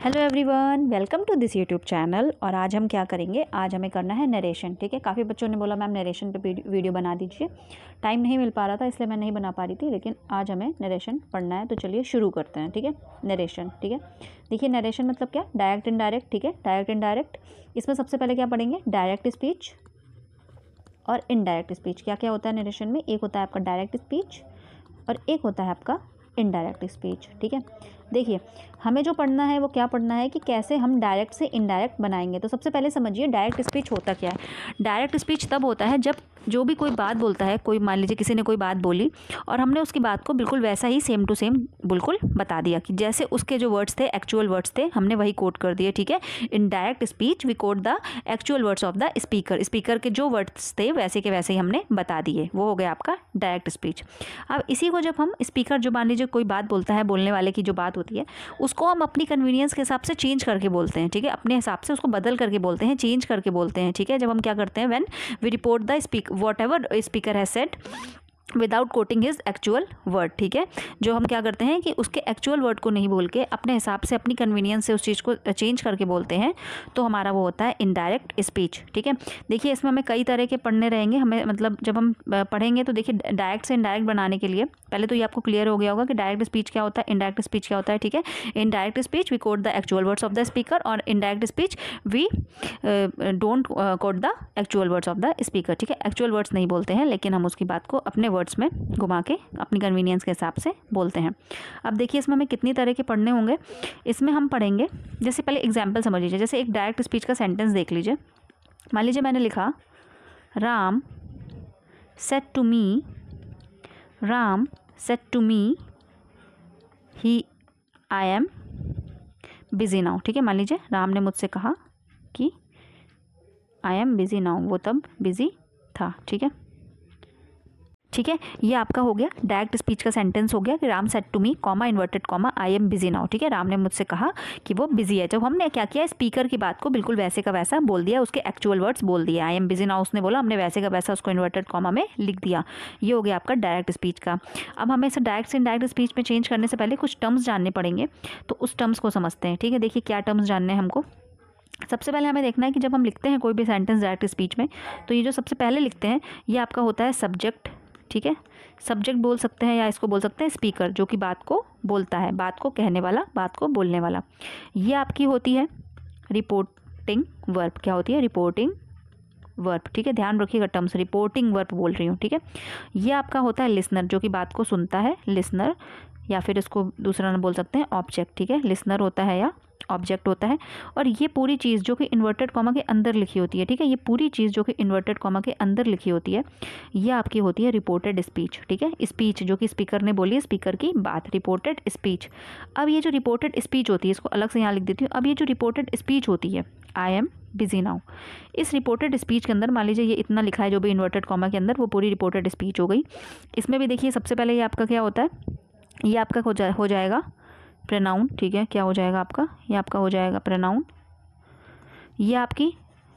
Hello everyone, welcome to this YouTube channel. और आज हम क्या करेंगे, आज हमें करना है नरेशन। ठीक है, काफ़ी बच्चों ने बोला मैम नरेशन पे वीडियो बना दीजिए। टाइम नहीं मिल पा रहा था इसलिए मैं नहीं बना पा रही थी, लेकिन आज हमें नरेशन पढ़ना है तो चलिए शुरू करते हैं। ठीक है, नरेशन। ठीक है, देखिए नरेशन मतलब क्या, डायरेक्ट इनडायरेक्ट। ठीक है, डायरेक्ट इनडायरेक्ट। इसमें सबसे पहले क्या पढ़ेंगे, डायरेक्ट स्पीच और इनडायरेक्ट स्पीच। क्या क्या होता है नरेशन में, एक होता है आपका डायरेक्ट स्पीच और एक होता है आपका इनडायरेक्ट स्पीच। ठीक है, देखिए हमें जो पढ़ना है वो क्या पढ़ना है कि कैसे हम डायरेक्ट से इनडायरेक्ट बनाएंगे। तो सबसे पहले समझिए डायरेक्ट स्पीच होता क्या है। डायरेक्ट स्पीच तब होता है जब जो भी कोई बात बोलता है, कोई मान लीजिए किसी ने कोई बात बोली और हमने उसकी बात को बिल्कुल वैसा ही सेम टू सेम बिल्कुल बता दिया कि जैसे उसके जो वर्ड्स थे, एक्चुअल वर्ड्स थे, हमने वही कोट कर दिए। ठीक है, in direct speech we quote the actual words of the speaker. Speaker के जो वर्ड्स थे वैसे के वैसे ही हमने बता दिए, वो हो गया आपका डायरेक्ट स्पीच। अब इसी को जब हम स्पीकर, जो मान लीजिए कोई बात बोलता है, बोलने वाले की जो बात होती है उसको हम अपनी कन्वीनियंस के हिसाब से चेंज करके बोलते हैं। ठीक है, अपने हिसाब से उसको बदल करके बोलते हैं, चेंज करके बोलते हैं। ठीक है, जब हम क्या करते हैं, when we report the whatever speaker has said without quoting his actual word. ठीक है, जो हम क्या करते हैं कि उसके एक्चुअल वर्ड को नहीं बोल के अपने हिसाब से, अपनी कन्वीनियंस से उस चीज़ को चेंज करके बोलते हैं, तो हमारा वो होता है इनडायरेक्ट स्पीच। ठीक है, देखिए इसमें हमें कई तरह के पढ़ने रहेंगे। हमें मतलब जब हम पढ़ेंगे तो देखिए डायरेक्ट से इनडायरेक्ट बनाने के लिए पहले तो ये आपको क्लियर हो गया होगा कि डायरेक्ट स्पीच क्या होता है, इनडायरेक्ट स्पीच क्या होता है। ठीक है, in direct speech we quote the actual words of the speaker और indirect speech we don't quote the actual words of the speaker. ठीक है, एक्चुअल वर्ड्स नहीं बोलते हैं, लेकिन हम उसकी बात को अपने वर्ड्स में घुमा के अपनी कन्वीनियंस के हिसाब से बोलते हैं। अब देखिए इसमें हमें कितनी तरह के पढ़ने होंगे। इसमें हम पढ़ेंगे, जैसे पहले एग्जाम्पल समझ लीजिए। जैसे एक डायरेक्ट स्पीच का सेंटेंस देख लीजिए। मान लीजिए मैंने लिखा Ram said to me, Ram said to me he I am busy now. ठीक है, मान लीजिए राम ने मुझसे कहा कि आई एम बिजी नाउ, वो तब बिजी था। ठीक है, ठीक है, ये आपका हो गया डायरेक्ट स्पीच का सेंटेंस हो गया कि Ram said to me comma inverted comma I am busy now. ठीक है, राम ने मुझसे कहा कि वो बिजी है। जब हमने क्या किया, स्पीकर की बात को बिल्कुल वैसे का वैसा बोल दिया, उसके एक्चुअल वर्ड्स बोल दिए। आई एम बिजी नाउ उसने बोला, हमने वैसे का वैसा उसको इन्वर्टेड कॉमा में लिख दिया। ये हो गया आपका डायरेक्ट स्पीच का। अब हमें इसे डायरेक्ट से इनडायरेक्ट स्पीच में चेंज करने से पहले कुछ टर्म्स जानने पड़ेंगे, तो उस टर्म्स को समझते हैं। ठीक है, देखिए क्या टर्म्स जानने हैं हमको। सबसे पहले हमें देखना है कि जब हम लिखते हैं कोई भी सेंटेंस डायरेक्ट स्पीच में, तो ये जो सबसे पहले लिखते हैं ये आपका होता है सब्जेक्ट। ठीक है, सब्जेक्ट बोल सकते हैं या इसको बोल सकते हैं स्पीकर, जो कि बात को बोलता है, बात को कहने वाला, बात को बोलने वाला। ये आपकी होती है रिपोर्टिंग वर्ब। क्या होती है, रिपोर्टिंग वर्ब। ठीक है, ध्यान रखिएगा टर्म्स, रिपोर्टिंग वर्ब बोल रही हूँ। ठीक है, ये आपका होता है लिसनर, जो कि बात को सुनता है, लिसनर, या फिर इसको दूसरा नाम बोल सकते हैं ऑब्जेक्ट। ठीक है, लिसनर होता है या ऑब्जेक्ट होता है। और ये पूरी चीज़ जो कि इन्वर्टेड कॉमा के अंदर लिखी होती है, ठीक है, ये पूरी चीज़ जो कि इन्वर्टेड कॉमा के अंदर लिखी होती है, ये आपकी होती है रिपोर्टेड स्पीच। ठीक है, स्पीच जो कि स्पीकर ने बोली है, स्पीकर की बात, रिपोर्टेड स्पीच। अब ये जो रिपोर्टेड स्पीच होती है, इसको अलग से यहाँ लिख देती हूँ। अब ये जो रिपोर्टेड स्पीच होती है, आई एम बिजी नाउ, इस रिपोर्टेड स्पीच के अंदर मान लीजिए ये इतना लिखा है जो भी इन्वर्टेड कॉमा के अंदर, वो पूरी रिपोर्टेड स्पीच हो गई। इसमें भी देखिए सबसे पहले ये आपका क्या होता है, ये आपका हो जाएगा प्रोनाउन। ठीक है, क्या हो जाएगा आपका, ये आपका हो जाएगा प्रोनाउन। ये आपकी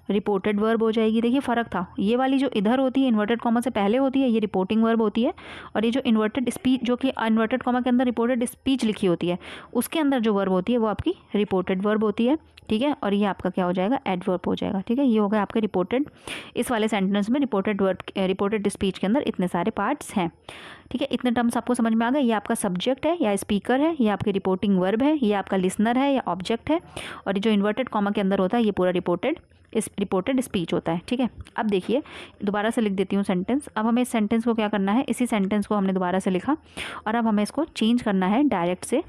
रिपोर्टेड वर्ब हो जाएगी। देखिए फ़र्क था, ये वाली जो इधर होती है इन्वर्टेड कॉमा से पहले होती है, ये रिपोर्टिंग वर्ब होती है। और ये जो इन्वर्टेड स्पीच, जो कि इन्वर्टेड कॉमा के अंदर रिपोर्टेड स्पीच लिखी होती है, उसके अंदर जो वर्ब होती है वो आपकी रिपोर्टेड वर्ब होती है। ठीक है, और ये आपका क्या हो जाएगा, एडवर्ब हो जाएगा। ठीक है, ये हो गया आपका रिपोर्टेड। इस वाले सेंटेंस में रिपोर्टेड वर्ब, रिपोर्टेड स्पीच के अंदर इतने सारे पार्ट्स हैं। ठीक है, इतने टर्म्स आपको समझ में आ गए। ये आपका सब्जेक्ट है या स्पीकर है, ये आपकी रिपोर्टिंग वर्ब है, ये आपका लिसनर है या ऑब्जेक्ट है, और ये जो इन्वर्टेड कॉमा के अंदर होता है ये पूरा रिपोर्टेड स्पीच होता है। ठीक है, अब देखिए दोबारा से लिख देती हूँ सेंटेंस। अब हमें इस सेंटेंस को क्या करना है, इसी सेंटेंस को हमने दोबारा से लिखा और अब हमें इसको चेंज करना है डायरेक्ट से,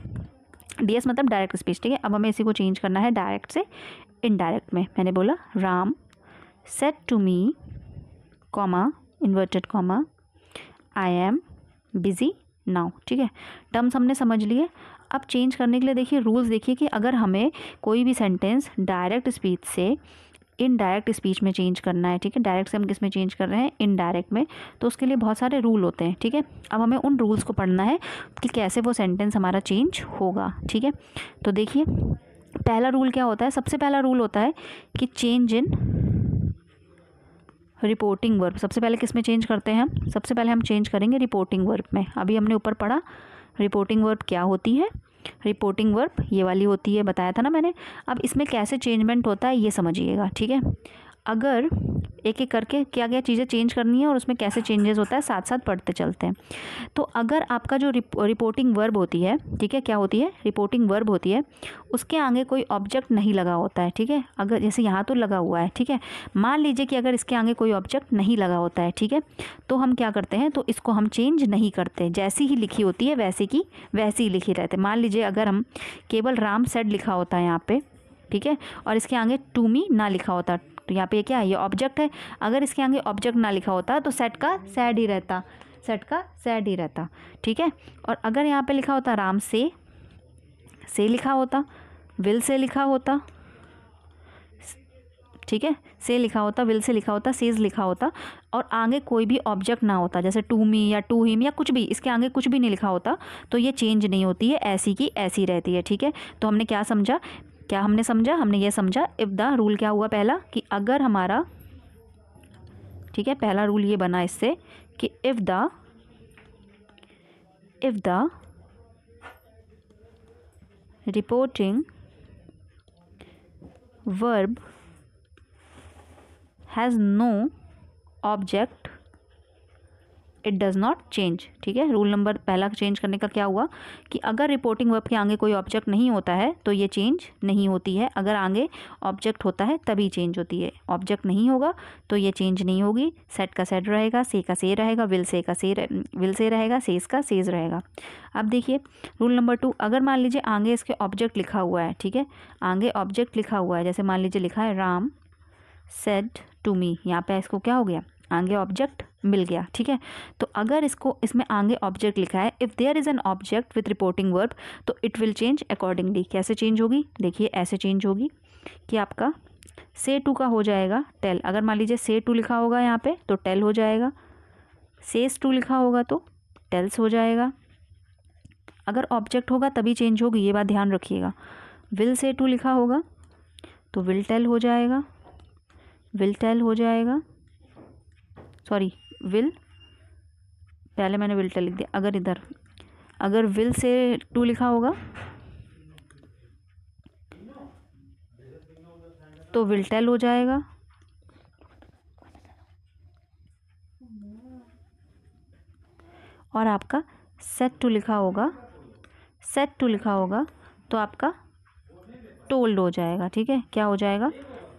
डीएस मतलब डायरेक्ट स्पीच। ठीक है, अब हमें इसी को चेंज करना है डायरेक्ट से इनडायरेक्ट में। मैंने बोला Ram said to me comma inverted comma I am busy now. ठीक है, टर्म्स हमने समझ लिए। अब चेंज करने के लिए देखिए रूल्स देखिए कि अगर हमें कोई भी सेंटेंस डायरेक्ट स्पीच से इनडायरेक्ट स्पीच में चेंज करना है, ठीक है, डायरेक्ट से हम किस में चेंज कर रहे हैं, इनडायरेक्ट में, तो उसके लिए बहुत सारे रूल होते हैं। ठीक है, अब हमें उन रूल्स को पढ़ना है कि कैसे वो सेंटेंस हमारा चेंज होगा। ठीक है, तो देखिए पहला रूल क्या होता है, सबसे पहला रूल होता है कि चेंज इन रिपोर्टिंग वर्ब। सबसे पहले किस में चेंज करते हैं हम, सबसे पहले हम चेंज करेंगे रिपोर्टिंग वर्ब में। अभी हमने ऊपर पढ़ा रिपोर्टिंग वर्ब क्या होती है, रिपोर्टिंग वर्ब ये वाली होती है, बताया था ना मैंने। अब इसमें कैसे चेंजमेंट होता है ये समझिएगा, ठीक है। अगर एक एक करके क्या क्या चीज़ें चेंज करनी है और उसमें कैसे चेंजेस होता है साथ साथ पढ़ते चलते हैं। तो अगर आपका जो रिपोर्टिंग वर्ब होती है, ठीक है, क्या होती है, रिपोर्टिंग वर्ब होती है, उसके आगे कोई ऑब्जेक्ट नहीं लगा होता है, ठीक है। अगर जैसे यहाँ तो लगा हुआ है, ठीक है, मान लीजिए कि अगर इसके आगे कोई ऑब्जेक्ट नहीं लगा होता है, ठीक है, तो हम क्या करते हैं, तो इसको हम चेंज नहीं करते, जैसी ही लिखी होती है वैसे की वैसे ही लिखी रहते। मान लीजिए अगर हम केवल राम सेड लिखा होता है यहाँ पे, ठीक है, और इसके आगे टू मी ना लिखा होता, तो यहाँ पे क्या है, ये ऑब्जेक्ट है। अगर इसके आगे ऑब्जेक्ट ना लिखा होता तो सेट का सैड ही रहता, सेट का सैड ही रहता, ठीक है। और अगर यहाँ पे लिखा होता राम से लिखा होता, विल से लिखा होता, ठीक है, से लिखा होता, विल से लिखा होता, सेज लिखा होता, और आगे कोई भी ऑब्जेक्ट ना होता, जैसे टू मी या टू हिम या कुछ भी, इसके आगे कुछ भी नहीं लिखा होता, तो ये चेंज नहीं होती है, ऐसी की ऐसी रहती है, ठीक है। तो हमने क्या समझा, क्या हमने समझा, हमने ये समझा इफ़ द रूल क्या हुआ पहला, कि अगर हमारा, ठीक है, पहला रूल ये बना इससे कि if the reporting verb has no object it does not change, ठीक है। रूल नंबर पहला चेंज करने का क्या हुआ कि अगर रिपोर्टिंग वर्ब के आगे कोई ऑब्जेक्ट नहीं होता है तो ये चेंज नहीं होती है, अगर आगे ऑब्जेक्ट होता है तभी चेंज होती है, ऑब्जेक्ट नहीं होगा तो ये चेंज नहीं होगी। सेट का सेट रहेगा, से का से रहेगा, विल से रहेगा, सेज का सेज रहेगा। अब देखिए रूल नंबर 2, अगर मान लीजिए आगे इसके ऑब्जेक्ट लिखा हुआ है, ठीक है, आगे ऑब्जेक्ट लिखा हुआ है, जैसे मान लीजिए लिखा है राम सेड टू मी, यहाँ पे इसको क्या हो गया, आगे ऑब्जेक्ट मिल गया, ठीक है। तो अगर इसको इसमें आगे ऑब्जेक्ट लिखा है, if there is an object with reporting verb तो इट विल चेंज अकॉर्डिंगली। कैसे चेंज होगी, देखिए ऐसे चेंज होगी कि आपका से टू का हो जाएगा टेल। अगर मान लीजिए से टू लिखा होगा यहाँ पे तो टेल हो जाएगा, सेज टू लिखा होगा तो टेल्स हो जाएगा। अगर ऑब्जेक्ट होगा तभी चेंज होगी, ये बात ध्यान रखिएगा। विल से टू लिखा होगा तो विल टेल हो जाएगा, विल टेल हो जाएगा, सॉरी विल, पहले मैंने विल टेल लिख दिया। अगर इधर अगर विल से टू लिखा होगा तो विल टेल हो जाएगा, और आपका सेट टू लिखा होगा, तो आपका टोल्ड हो जाएगा, ठीक है। क्या हो जाएगा,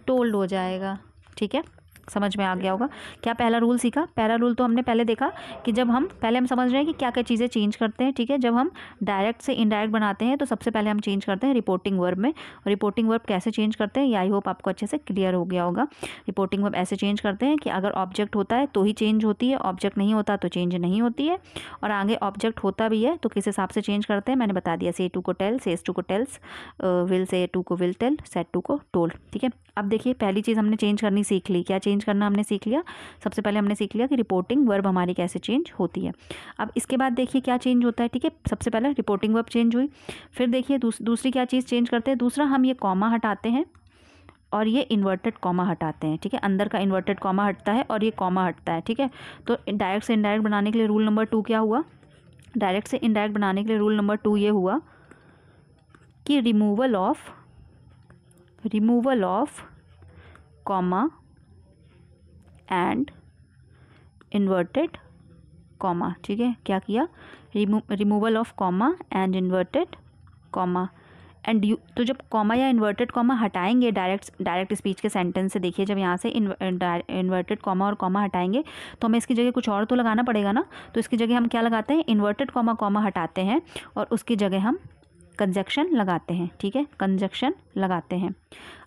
टोल्ड हो जाएगा, ठीक है। समझ में आ गया होगा। क्या पहला रूल सीखा, पहला रूल तो हमने पहले देखा कि जब हम पहले हम समझ रहे हैं कि क्या क्या चीज़ें चेंज करते हैं, ठीक है। जब हम डायरेक्ट से इनडायरेक्ट बनाते हैं तो सबसे पहले हम चेंज करते हैं रिपोर्टिंग वर्ब में। रिपोर्टिंग वर्ब कैसे चेंज करते हैं ये आई होप आपको अच्छे से क्लियर हो गया होगा। रिपोर्टिंग वर्ब ऐसे चेंज करते हैं कि अगर ऑब्जेक्ट होता है तो ही चेंज होती है, ऑब्जेक्ट नहीं होता तो चेंज नहीं होती है, और आगे ऑब्जेक्ट होता भी है तो किस हिसाब से चेंज करते हैं मैंने बता दिया। से टू को टेल, सेज टू को टेल्स, विल से टू को विल टेल, सेट टू को टोल्ड, ठीक है। अब देखिए पहली चीज़ हमने चेंज करनी सीख ली। क्या चेंज करना हमने सीख लिया, सबसे पहले हमने सीख लिया कि रिपोर्टिंग वर्ब हमारी कैसे चेंज होती है। अब इसके बाद देखिए क्या चेंज होता है, ठीक है। सबसे पहले रिपोर्टिंग वर्ब चेंज हुई, फिर देखिए दूसरी क्या चीज़ चेंज करते हैं, दूसरा हम ये कॉमा हटाते हैं और ये इन्वर्टेड कॉमा हटाते हैं, ठीक है। अंदर का इन्वर्टेड कॉमा हटता है और ये कॉमा हटता है, ठीक है। तो डायरेक्ट से इनडायरेक्ट बनाने के लिए रूल नंबर 2 क्या हुआ, डायरेक्ट से इनडायरेक्ट बनाने के लिए रूल नंबर 2 ये हुआ कि removal of comma and inverted comma, ठीक है। क्या किया, removal of comma and inverted comma and you. तो जब कॉमा या इन्वर्टेड कॉमा हटाएंगे डायरेक्ट स्पीच के सेंटेंस से, देखिए जब यहाँ से इन्वर्टेड कॉमा और कॉमा हटाएंगे तो हमें इसकी जगह कुछ और तो लगाना पड़ेगा ना। तो इसकी जगह हम क्या लगाते हैं, इन्वर्टेड कॉमा हटाते हैं और उसकी जगह हम कंजक्शन लगाते हैं, ठीक है, कंजक्शन लगाते हैं।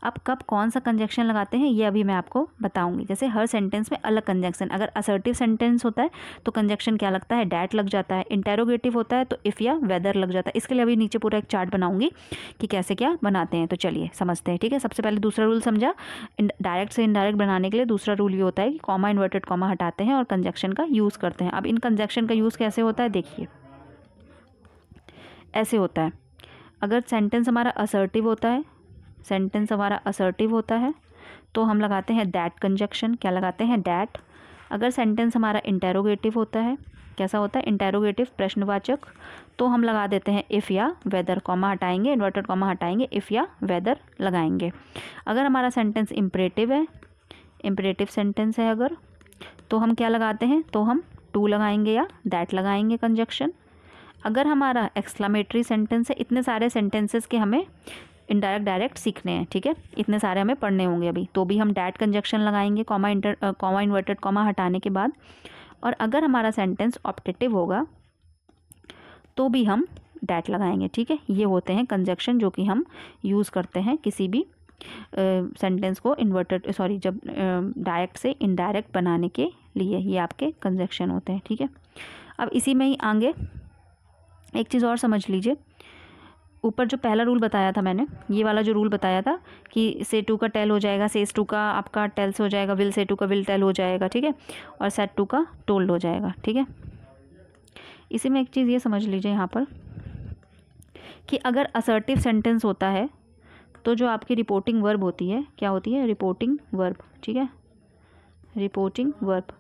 अब कब कौन सा कंजक्शन लगाते हैं ये अभी मैं आपको बताऊंगी। जैसे हर सेंटेंस में अलग कंजक्शन, अगर असर्टिव सेंटेंस होता है तो कंजक्शन क्या लगता है, डैट लग जाता है। इंटेरोगेटिव होता है तो इफ़ या वेदर लग जाता है। इसके लिए अभी नीचे पूरा एक चार्ट बनाऊंगी कि कैसे क्या बनाते हैं, तो चलिए समझते हैं, ठीक है। सबसे पहले दूसरा रूल समझा, डायरेक्ट से इनडायरेक्ट बनाने के लिए दूसरा रूल ये होता है कि कॉमा इन्वर्टेड कॉमा हटाते हैं और कंजक्शन का यूज़ करते हैं। अब इन कंजक्शन का यूज़ कैसे होता है, देखिए ऐसे होता है। अगर सेंटेंस हमारा असर्टिव होता है तो हम लगाते हैं दैट कंजक्शन। क्या लगाते हैं, दैट। अगर सेंटेंस हमारा इंटेरोगेटिव होता है कैसा होता है, इंटेरोगेटिव प्रश्नवाचक, तो हम लगा देते हैं इफ़ या वेदर, कॉमा हटाएंगे, इन्वर्टेड कॉमा हटाएंगे, इफ़ या वेदर लगाएंगे। अगर हमारा सेंटेंस इम्परेटिव है, इम्परेटिव सेंटेंस है अगर, तो हम क्या लगाते हैं, तो हम टू लगाएंगे या दैट लगाएंगे कंजक्शन। अगर हमारा एक्सक्लामेटरी सेंटेंस है, इतने सारे सेंटेंसेस के हमें इनडायरेक्ट डायरेक्ट सीखने हैं, ठीक है, इतने सारे हमें पढ़ने होंगे अभी, तो भी हम डैट कंजक्शन लगाएंगे कॉमा इन्वर्टेड कॉमा हटाने के बाद। और अगर हमारा सेंटेंस ऑप्टेटिव होगा तो भी हम डैट लगाएंगे, ठीक है। ये होते हैं कंजक्शन जो कि हम यूज़ करते हैं किसी भी सेंटेंस को जब डायरेक्ट से इनडायरेक्ट बनाने के लिए, ये आपके कंजक्शन होते हैं, ठीक है। अब इसी में ही आगे एक चीज़ और समझ लीजिए, ऊपर जो पहला रूल बताया था मैंने, ये वाला जो रूल बताया था कि से टू का टेल हो जाएगा, सेज टू का आपका टेल से हो जाएगा, विल से टू का विल टेल हो जाएगा, ठीक है, और सेट टू का टोल्ड हो जाएगा, ठीक है। इसी में एक चीज़ ये समझ लीजिए यहाँ पर कि अगर असर्टिव सेंटेंस होता है तो जो आपकी रिपोर्टिंग वर्ब होती है, क्या होती है, रिपोर्टिंग वर्ब, ठीक है, रिपोर्टिंग वर्ब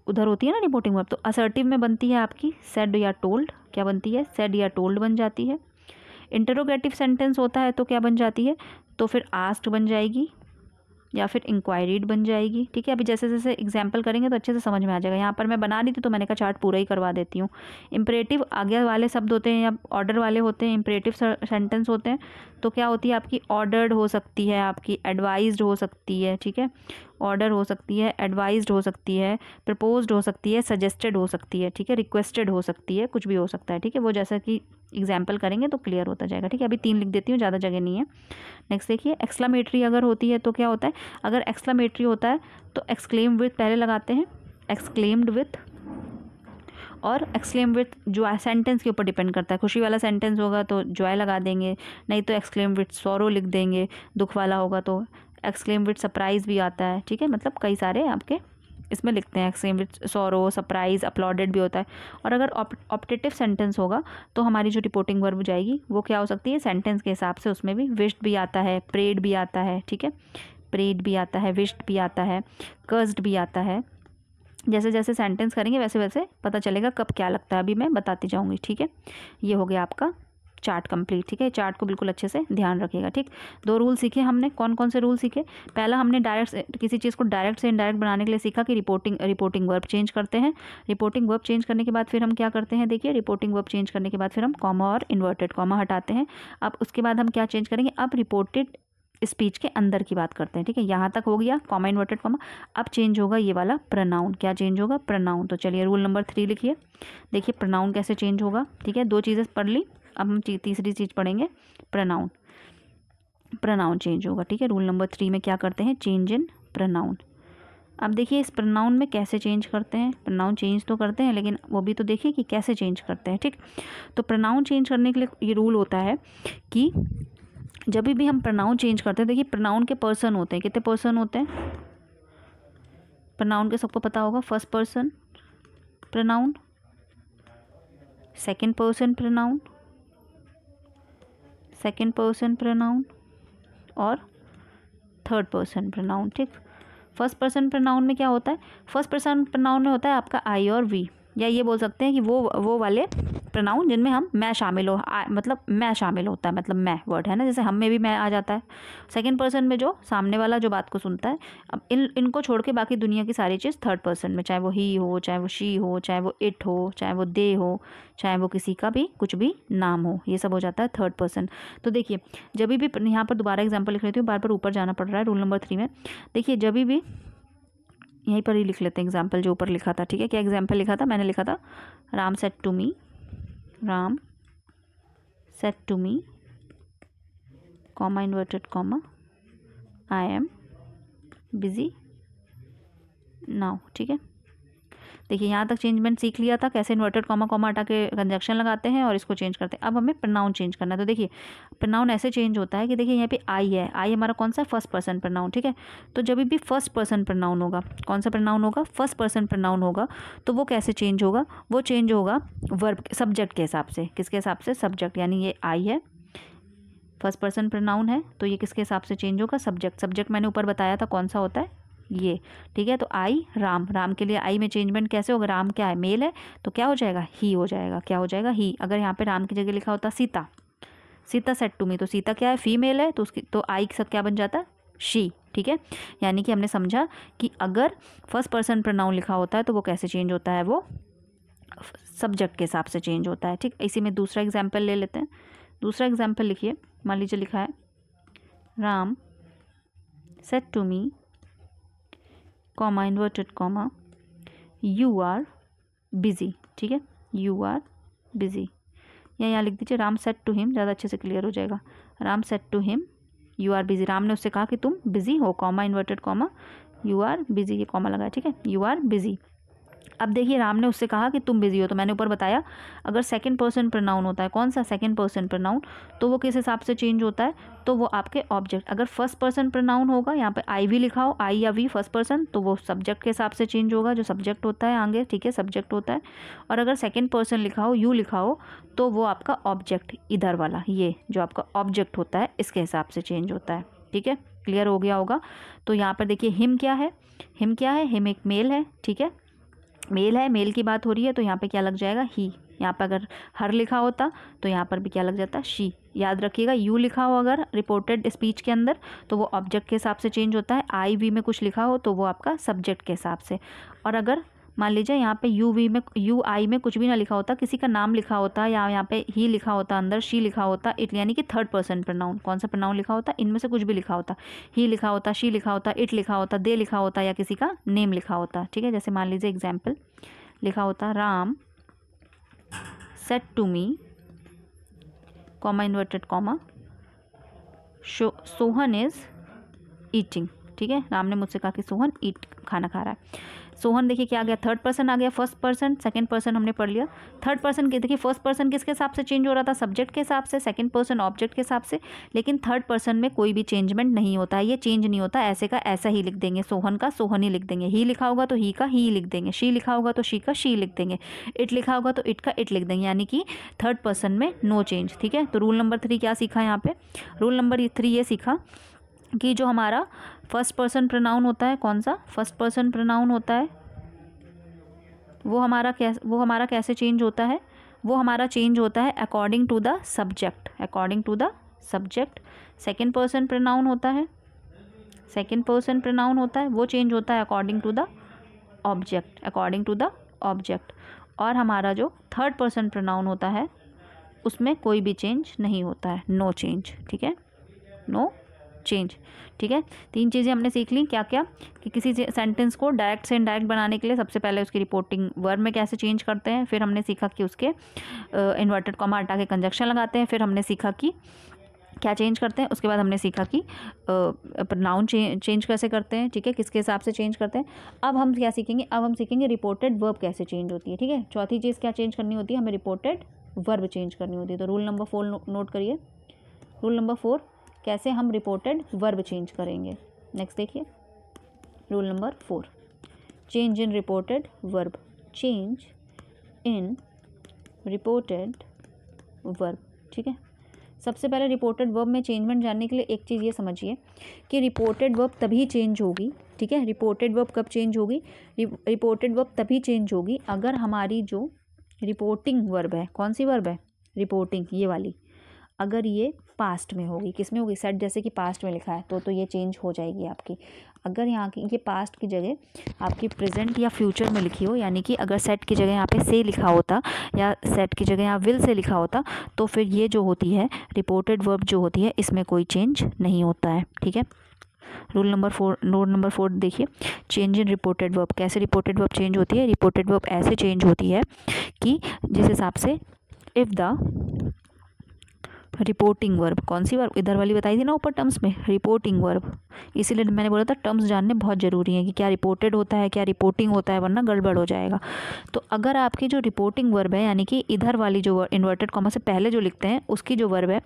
उधर होती है ना रिपोर्टिंग वर्ब, तो असर्टिव में बनती है आपकी सेड या टोल्ड, क्या बनती है, सेड या टोल्ड बन जाती है। इंटरोगेटिव सेंटेंस होता है तो क्या बन जाती है, तो फिर आस्क्ड बन जाएगी या फिर इंक्वायरीड बन जाएगी, ठीक है। अभी जैसे जैसे एग्जाम्पल करेंगे तो अच्छे से समझ में आ जाएगा। यहाँ पर मैं बना दी थी तो मैंने कहा चार्ट पूरा ही करवा देती हूँ। इम्परेटिव आगे वाले शब्द होते हैं या ऑर्डर वाले होते हैं, इम्परेटिव सेंटेंस होते हैं, तो क्या होती है आपकी ऑर्डर्ड हो सकती है, आपकी एडवाइज्ड हो सकती है, ठीक है, ऑर्डर हो सकती है, एडवाइज्ड हो सकती है, प्रपोज्ड हो सकती है, सजेस्टेड हो सकती है, ठीक है, रिक्वेस्टेड हो सकती है, कुछ भी हो सकता है, ठीक है। वो जैसा कि एग्जाम्पल करेंगे तो क्लियर होता जाएगा, ठीक है। अभी 3 लिख देती हूँ, ज़्यादा जगह नहीं है। नेक्स्ट देखिए, एक्सक्लामेटरी अगर होती है तो क्या होता है, अगर एक्सक्लामेटरी होता है तो एक्सक्लेम विथ पहले लगाते हैं, एक्सक्लेम्ड विथ, और एक्सक्लेम विथ जो सेंटेंस के ऊपर डिपेंड करता है, खुशी वाला सेंटेंस होगा तो जॉय लगा देंगे, नहीं तो एक्सक्लेम विथ सॉरो लिख देंगे, दुख वाला होगा तो एक्सक्लेम विथ सरप्राइज भी आता है, ठीक है, मतलब कई सारे आपके इसमें लिखते हैं, exclaim with sorrow, surprise, uploaded भी होता है। और अगर ऑप्टेटिव सेंटेंस होगा तो हमारी जो रिपोर्टिंग वर्ब जाएगी वो क्या हो सकती है, सेंटेंस के हिसाब से उसमें भी विश्ड भी आता है, प्रेड भी आता है, ठीक है, प्रेड भी आता है, विश्ड भी आता है, कर्स्ड भी आता है। जैसे जैसे सेंटेंस करेंगे वैसे वैसे पता चलेगा कब क्या लगता है, अभी मैं बताती जाऊँगी, ठीक है। ये हो गया आपका चार्ट कंप्लीट, ठीक है। चार्ट को बिल्कुल अच्छे से ध्यान रखिएगा, ठीक। 2 रूल सीखे हमने, कौन कौन से रूल सीखे, पहला हमने डायरेक्ट किसी चीज़ को डायरेक्ट से इनडायरेक्ट बनाने के लिए सीखा कि रिपोर्टिंग वर्ब चेंज करते हैं। रिपोर्टिंग वर्ब चेंज करने के बाद फिर हम क्या करते हैं, देखिए रिपोर्टिंग वर्ब चेंज करने के बाद फिर हम कॉमा और इन्वर्टेड कॉमा हटाते हैं। अब उसके बाद हम क्या चेंज करेंगे, अब रिपोर्टेड स्पीच के अंदर की बात करते हैं, ठीक है। यहाँ तक हो गया कॉमा इन्वर्टेड कॉमा। अब चेंज होगा ये वाला प्रोनाउन, क्या चेंज होगा, प्रोनाउन। तो चलिए रूल नंबर 3 लिखिए, देखिए प्रोनाउन कैसे चेंज होगा, ठीक है। 2 चीज़ें पढ़ ली, अब हम तीसरी चीज़ पढ़ेंगे, प्रोनाउन। प्रोनाउन चेंज होगा, ठीक है। रूल नंबर 3 में क्या करते हैं, चेंज इन प्रोनाउन। अब देखिए इस प्रोनाउन में कैसे चेंज करते हैं, प्रोनाउन चेंज तो करते हैं लेकिन वो भी तो देखिए कि कैसे चेंज करते हैं, ठीक। तो प्रोनाउन चेंज करने के लिए ये रूल होता है कि जब भी हम प्रोनाउन चेंज करते हैं, देखिए प्रोनाउन के पर्सन होते हैं, कितने पर्सन होते हैं प्रोनाउन के, सबको पता होगा, first person pronoun, second person pronoun, second person pronoun और थर्ड पर्सन प्रोनाउन, ठीक। फर्स्ट पर्सन प्रोनाउन में क्या होता है, फर्स्ट पर्सन प्रोनाउन में होता है आपका आई और वी, या ये बोल सकते हैं कि वो वाले प्रोनाउन जिनमें हम मैं शामिल हो, मतलब मैं शामिल होता है, मतलब मैं वर्ड है ना, जैसे हम में भी मैं आ जाता है। सेकंड पर्सन में जो सामने वाला जो बात को सुनता है। अब इनको छोड़ के बाकी दुनिया की सारी चीज़ थर्ड पर्सन में, चाहे वो ही हो, चाहे वो शी हो, चाहे वो इट हो, चाहे वो दे हो, चाहे वो किसी का भी कुछ भी नाम हो, ये सब हो जाता है थर्ड पर्सन। तो देखिए जब भी यहाँ पर दोबारा एग्जाम्पल लिख लेती हूँ, बार बार ऊपर जाना पड़ रहा है रूल नंबर 3 में। देखिए जब भी यहीं पर ही लिख लेते हैं एग्जाम्पल जो ऊपर लिखा था, ठीक है। क्या एग्जाम्पल लिखा था, मैंने लिखा था Ram said to me, Ram said to me, comma inverted comma, I am busy now, ठीक है। देखिए यहाँ तक चेंजमेंट सीख लिया था, कैसे इन्वर्टेड कॉमा कॉमा हटा के कंजक्शन लगाते हैं और इसको चेंज करते हैं। अब हमें प्रोनाउन चेंज करना है। तो देखिए प्रोनाउन ऐसे चेंज होता है कि देखिए यहाँ पे आई है, आई हमारा कौन सा, फर्स्ट पर्सन प्रोनाउन, ठीक है। तो जब भी फर्स्ट पर्सन प्रोनाउन होगा, कौन सा प्रोनाउन होगा, फर्स्ट पर्सन प्रोनाउन होगा, तो वो कैसे चेंज होगा, वो चेंज होगा वर्ब सब्जेक्ट के हिसाब से। किसके हिसाब से, सब्जेक्ट, यानी ये आई है, फर्स्ट पर्सन प्रोनाउन है, तो ये किसके हिसाब से चेंज होगा, सब्जेक्ट। सब्जेक्ट मैंने ऊपर बताया था कौन सा होता है, ये, ठीक है। तो आई राम, राम के लिए आई में चेंजमेंट कैसे होगा, राम क्या है, मेल है, तो क्या हो जाएगा, ही हो जाएगा। क्या हो जाएगा, ही। अगर यहाँ पे राम की जगह लिखा होता Sita, Sita said to me, तो सीता क्या है, फीमेल है, तो उसकी तो आई सब क्या बन जाता, शी, ठीक है। यानी कि हमने समझा कि अगर फर्स्ट पर्सन प्रोनाउन लिखा होता है तो वो कैसे चेंज होता है, वो सब्जेक्ट के हिसाब से चेंज होता है, ठीक। इसी में दूसरा एग्जाम्पल ले लेते हैं। दूसरा एग्जाम्पल लिखिए, मान लीजिए लिखा है Ram said to me, comma inverted comma, you are busy, ठीक है, यू आर बिजी, या यहाँ लिख दीजिए राम सेड टू हिम, ज़्यादा अच्छे से क्लियर हो जाएगा। Ram said to him you are busy, Ram ने उससे कहा कि तुम बिजी हो, comma inverted comma, you are busy, ये कॉमा लगा है, ठीक है, यू आर बिजी। अब देखिए राम ने उससे कहा कि तुम बिजी हो, तो मैंने ऊपर बताया अगर सेकंड पर्सन प्रोनाउन होता है, कौन सा, सेकंड पर्सन प्रोनाउन, तो वो किस हिसाब से चेंज होता है, तो वो आपके ऑब्जेक्ट। अगर फर्स्ट पर्सन प्रोनाउन होगा, यहाँ पे आई भी लिखा हो, आई या वी फर्स्ट पर्सन, तो वो सब्जेक्ट के हिसाब से चेंज होगा, जो सब्जेक्ट होता है आगे, ठीक है, सब्जेक्ट होता है। और अगर सेकेंड पर्सन लिखा हो, यू लिखा हो, तो वो आपका ऑब्जेक्ट, इधर वाला ये जो आपका ऑब्जेक्ट होता है इसके हिसाब से चेंज होता है, ठीक है। क्लियर हो गया होगा। तो यहाँ पर देखिए हिम क्या है, हिम क्या है, हिम एक मेल है, ठीक है, मेल है, मेल की बात हो रही है, तो यहाँ पे क्या लग जाएगा, ही। यहाँ पे अगर हर लिखा होता तो यहाँ पर भी क्या लग जाता, शी। याद रखिएगा यू लिखा हो अगर रिपोर्टेड स्पीच के अंदर, तो वो ऑब्जेक्ट के हिसाब से चेंज होता है। आई वी में कुछ लिखा हो तो वो आपका सब्जेक्ट के हिसाब से। और अगर मान लीजिए यहाँ पे यू वी में, यू आई में कुछ भी ना लिखा होता, किसी का नाम लिखा होता, या यहाँ पे ही लिखा होता, अंदर शी लिखा होता, इट यानी कि थर्ड पर्सन प्रोनाउन, कौन सा प्रोनाउन लिखा होता, इनमें से कुछ भी लिखा होता, ही लिखा होता, शी लिखा होता, इट लिखा होता, दे लिखा होता, या किसी का नेम लिखा होता, ठीक है। जैसे मान लीजिए एग्जाम्पल लिखा होता Ram said to me, comma inverted comma, Sohan is eating, ठीक है, राम ने मुझसे कहा कि सोहन खाना खा रहा है। सोहन देखिए क्या आ गया, थर्ड पर्सन आ गया, फर्स्ट पर्सन सेकंड पर्सन हमने पढ़ लिया। थर्ड पर्सन के देखिए, फर्स्ट पर्सन किसके हिसाब से चेंज हो रहा था, सब्जेक्ट के हिसाब से, सेकंड पर्सन ऑब्जेक्ट के हिसाब से। लेकिन थर्ड पर्सन में कोई भी चेंजमेंट नहीं होता है, ये चेंज नहीं होता, ऐसे का ऐसा ही लिख देंगे, सोहन का सोहन ही लिख देंगे, ही लिखा होगा तो ही का ही लिख देंगे, शी लिखा होगा तो शी का शी लिख देंगे, इट लिखा होगा तो इट का इट लिख देंगे, यानी कि थर्ड पर्सन में नो चेंज, ठीक है। तो रूल नंबर 3 क्या सीखा यहाँ पे, रूल नंबर 3 ये सीखा कि जो हमारा फर्स्ट पर्सन प्रोनाउन होता है, कौन सा फर्स्ट पर्सन प्रोनाउन होता है, वो हमारा कैसे चेंज होता है, वो हमारा चेंज होता है according to the subject, according to the subject. Second person pronoun होता है, सेकंड पर्सन प्रोनाउन होता है, वो चेंज होता है according to the object, according to the object. और हमारा जो थर्ड पर्सन प्रोनाउन होता है उसमें कोई भी चेंज नहीं होता है, नो चेंज, ठीक है, नो चेंज, ठीक है। 3 चीज़ें हमने सीख ली, क्या क्या, कि किसी सेंटेंस को डायरेक्ट से इनडायरेक्ट बनाने के लिए सबसे पहले उसकी रिपोर्टिंग वर्ब में कैसे चेंज करते हैं, फिर हमने सीखा कि उसके इन्वर्टेड कॉमा हटा के कंजक्शन लगाते हैं, फिर हमने सीखा कि क्या चेंज करते हैं, उसके बाद हमने सीखा कि प्रोनाउन चेंज कैसे करते हैं, ठीक है, किसके हिसाब से चेंज करते हैं। अब हम क्या सीखेंगे, अब हम सीखेंगे रिपोर्टेड वर्ब कैसे चेंज होती है, ठीक है। चौथी चीज़ क्या चेंज करनी होती है, हमें रिपोर्टेड वर्ब चेंज करनी होती है। तो रूल नंबर 4 नोट करिए, रूल नंबर 4 कैसे हम रिपोर्टेड वर्ब चेंज करेंगे। नेक्स्ट देखिए rule number 4, change in reported verb, change in reported verb, ठीक है। सबसे पहले रिपोर्टेड वर्ब में चेंजमेंट जानने के लिए एक चीज़ ये समझिए कि रिपोर्टेड वर्ब तभी चेंज होगी, ठीक है। रिपोर्टेड वर्ब कब चेंज होगी, रिपोर्टेड वर्ब तभी चेंज होगी अगर हमारी जो रिपोर्टिंग वर्ब है, कौन सी वर्ब है, रिपोर्टिंग, ये वाली, अगर ये पास्ट में होगी, किस में होगी, सेट जैसे कि पास्ट में लिखा है तो ये चेंज हो जाएगी आपकी। अगर यहाँ की ये पास्ट की जगह आपकी प्रेजेंट या फ्यूचर में लिखी हो, यानी कि अगर सेट की जगह यहाँ पे से लिखा होता या सेट की जगह यहाँ विल से लिखा होता, तो फिर ये जो होती है रिपोर्टेड वर्ब जो होती है इसमें कोई चेंज नहीं होता है, ठीक है। रूल नंबर 4 देखिए, चेंज इन रिपोर्टेड वर्ब, कैसे रिपोर्टेड वर्ब चेंज होती है, रिपोर्टेड वर्ब ऐसे चेंज होती है कि जिस हिसाब से इफ़ द रिपोर्टिंग वर्ब, कौन सी वर्ब, इधर वाली बताई थी ना ऊपर टर्म्स में, रिपोर्टिंग वर्ब, इसीलिए मैंने बोला था टर्म्स जानने बहुत ज़रूरी है कि क्या रिपोर्टेड होता है क्या रिपोर्टिंग होता है, वरना गड़बड़ हो जाएगा। तो अगर आपकी जो रिपोर्टिंग वर्ब है, यानी कि इधर वाली जो इन्वर्टेड कॉमा से पहले जो लिखते हैं उसकी जो वर्ब है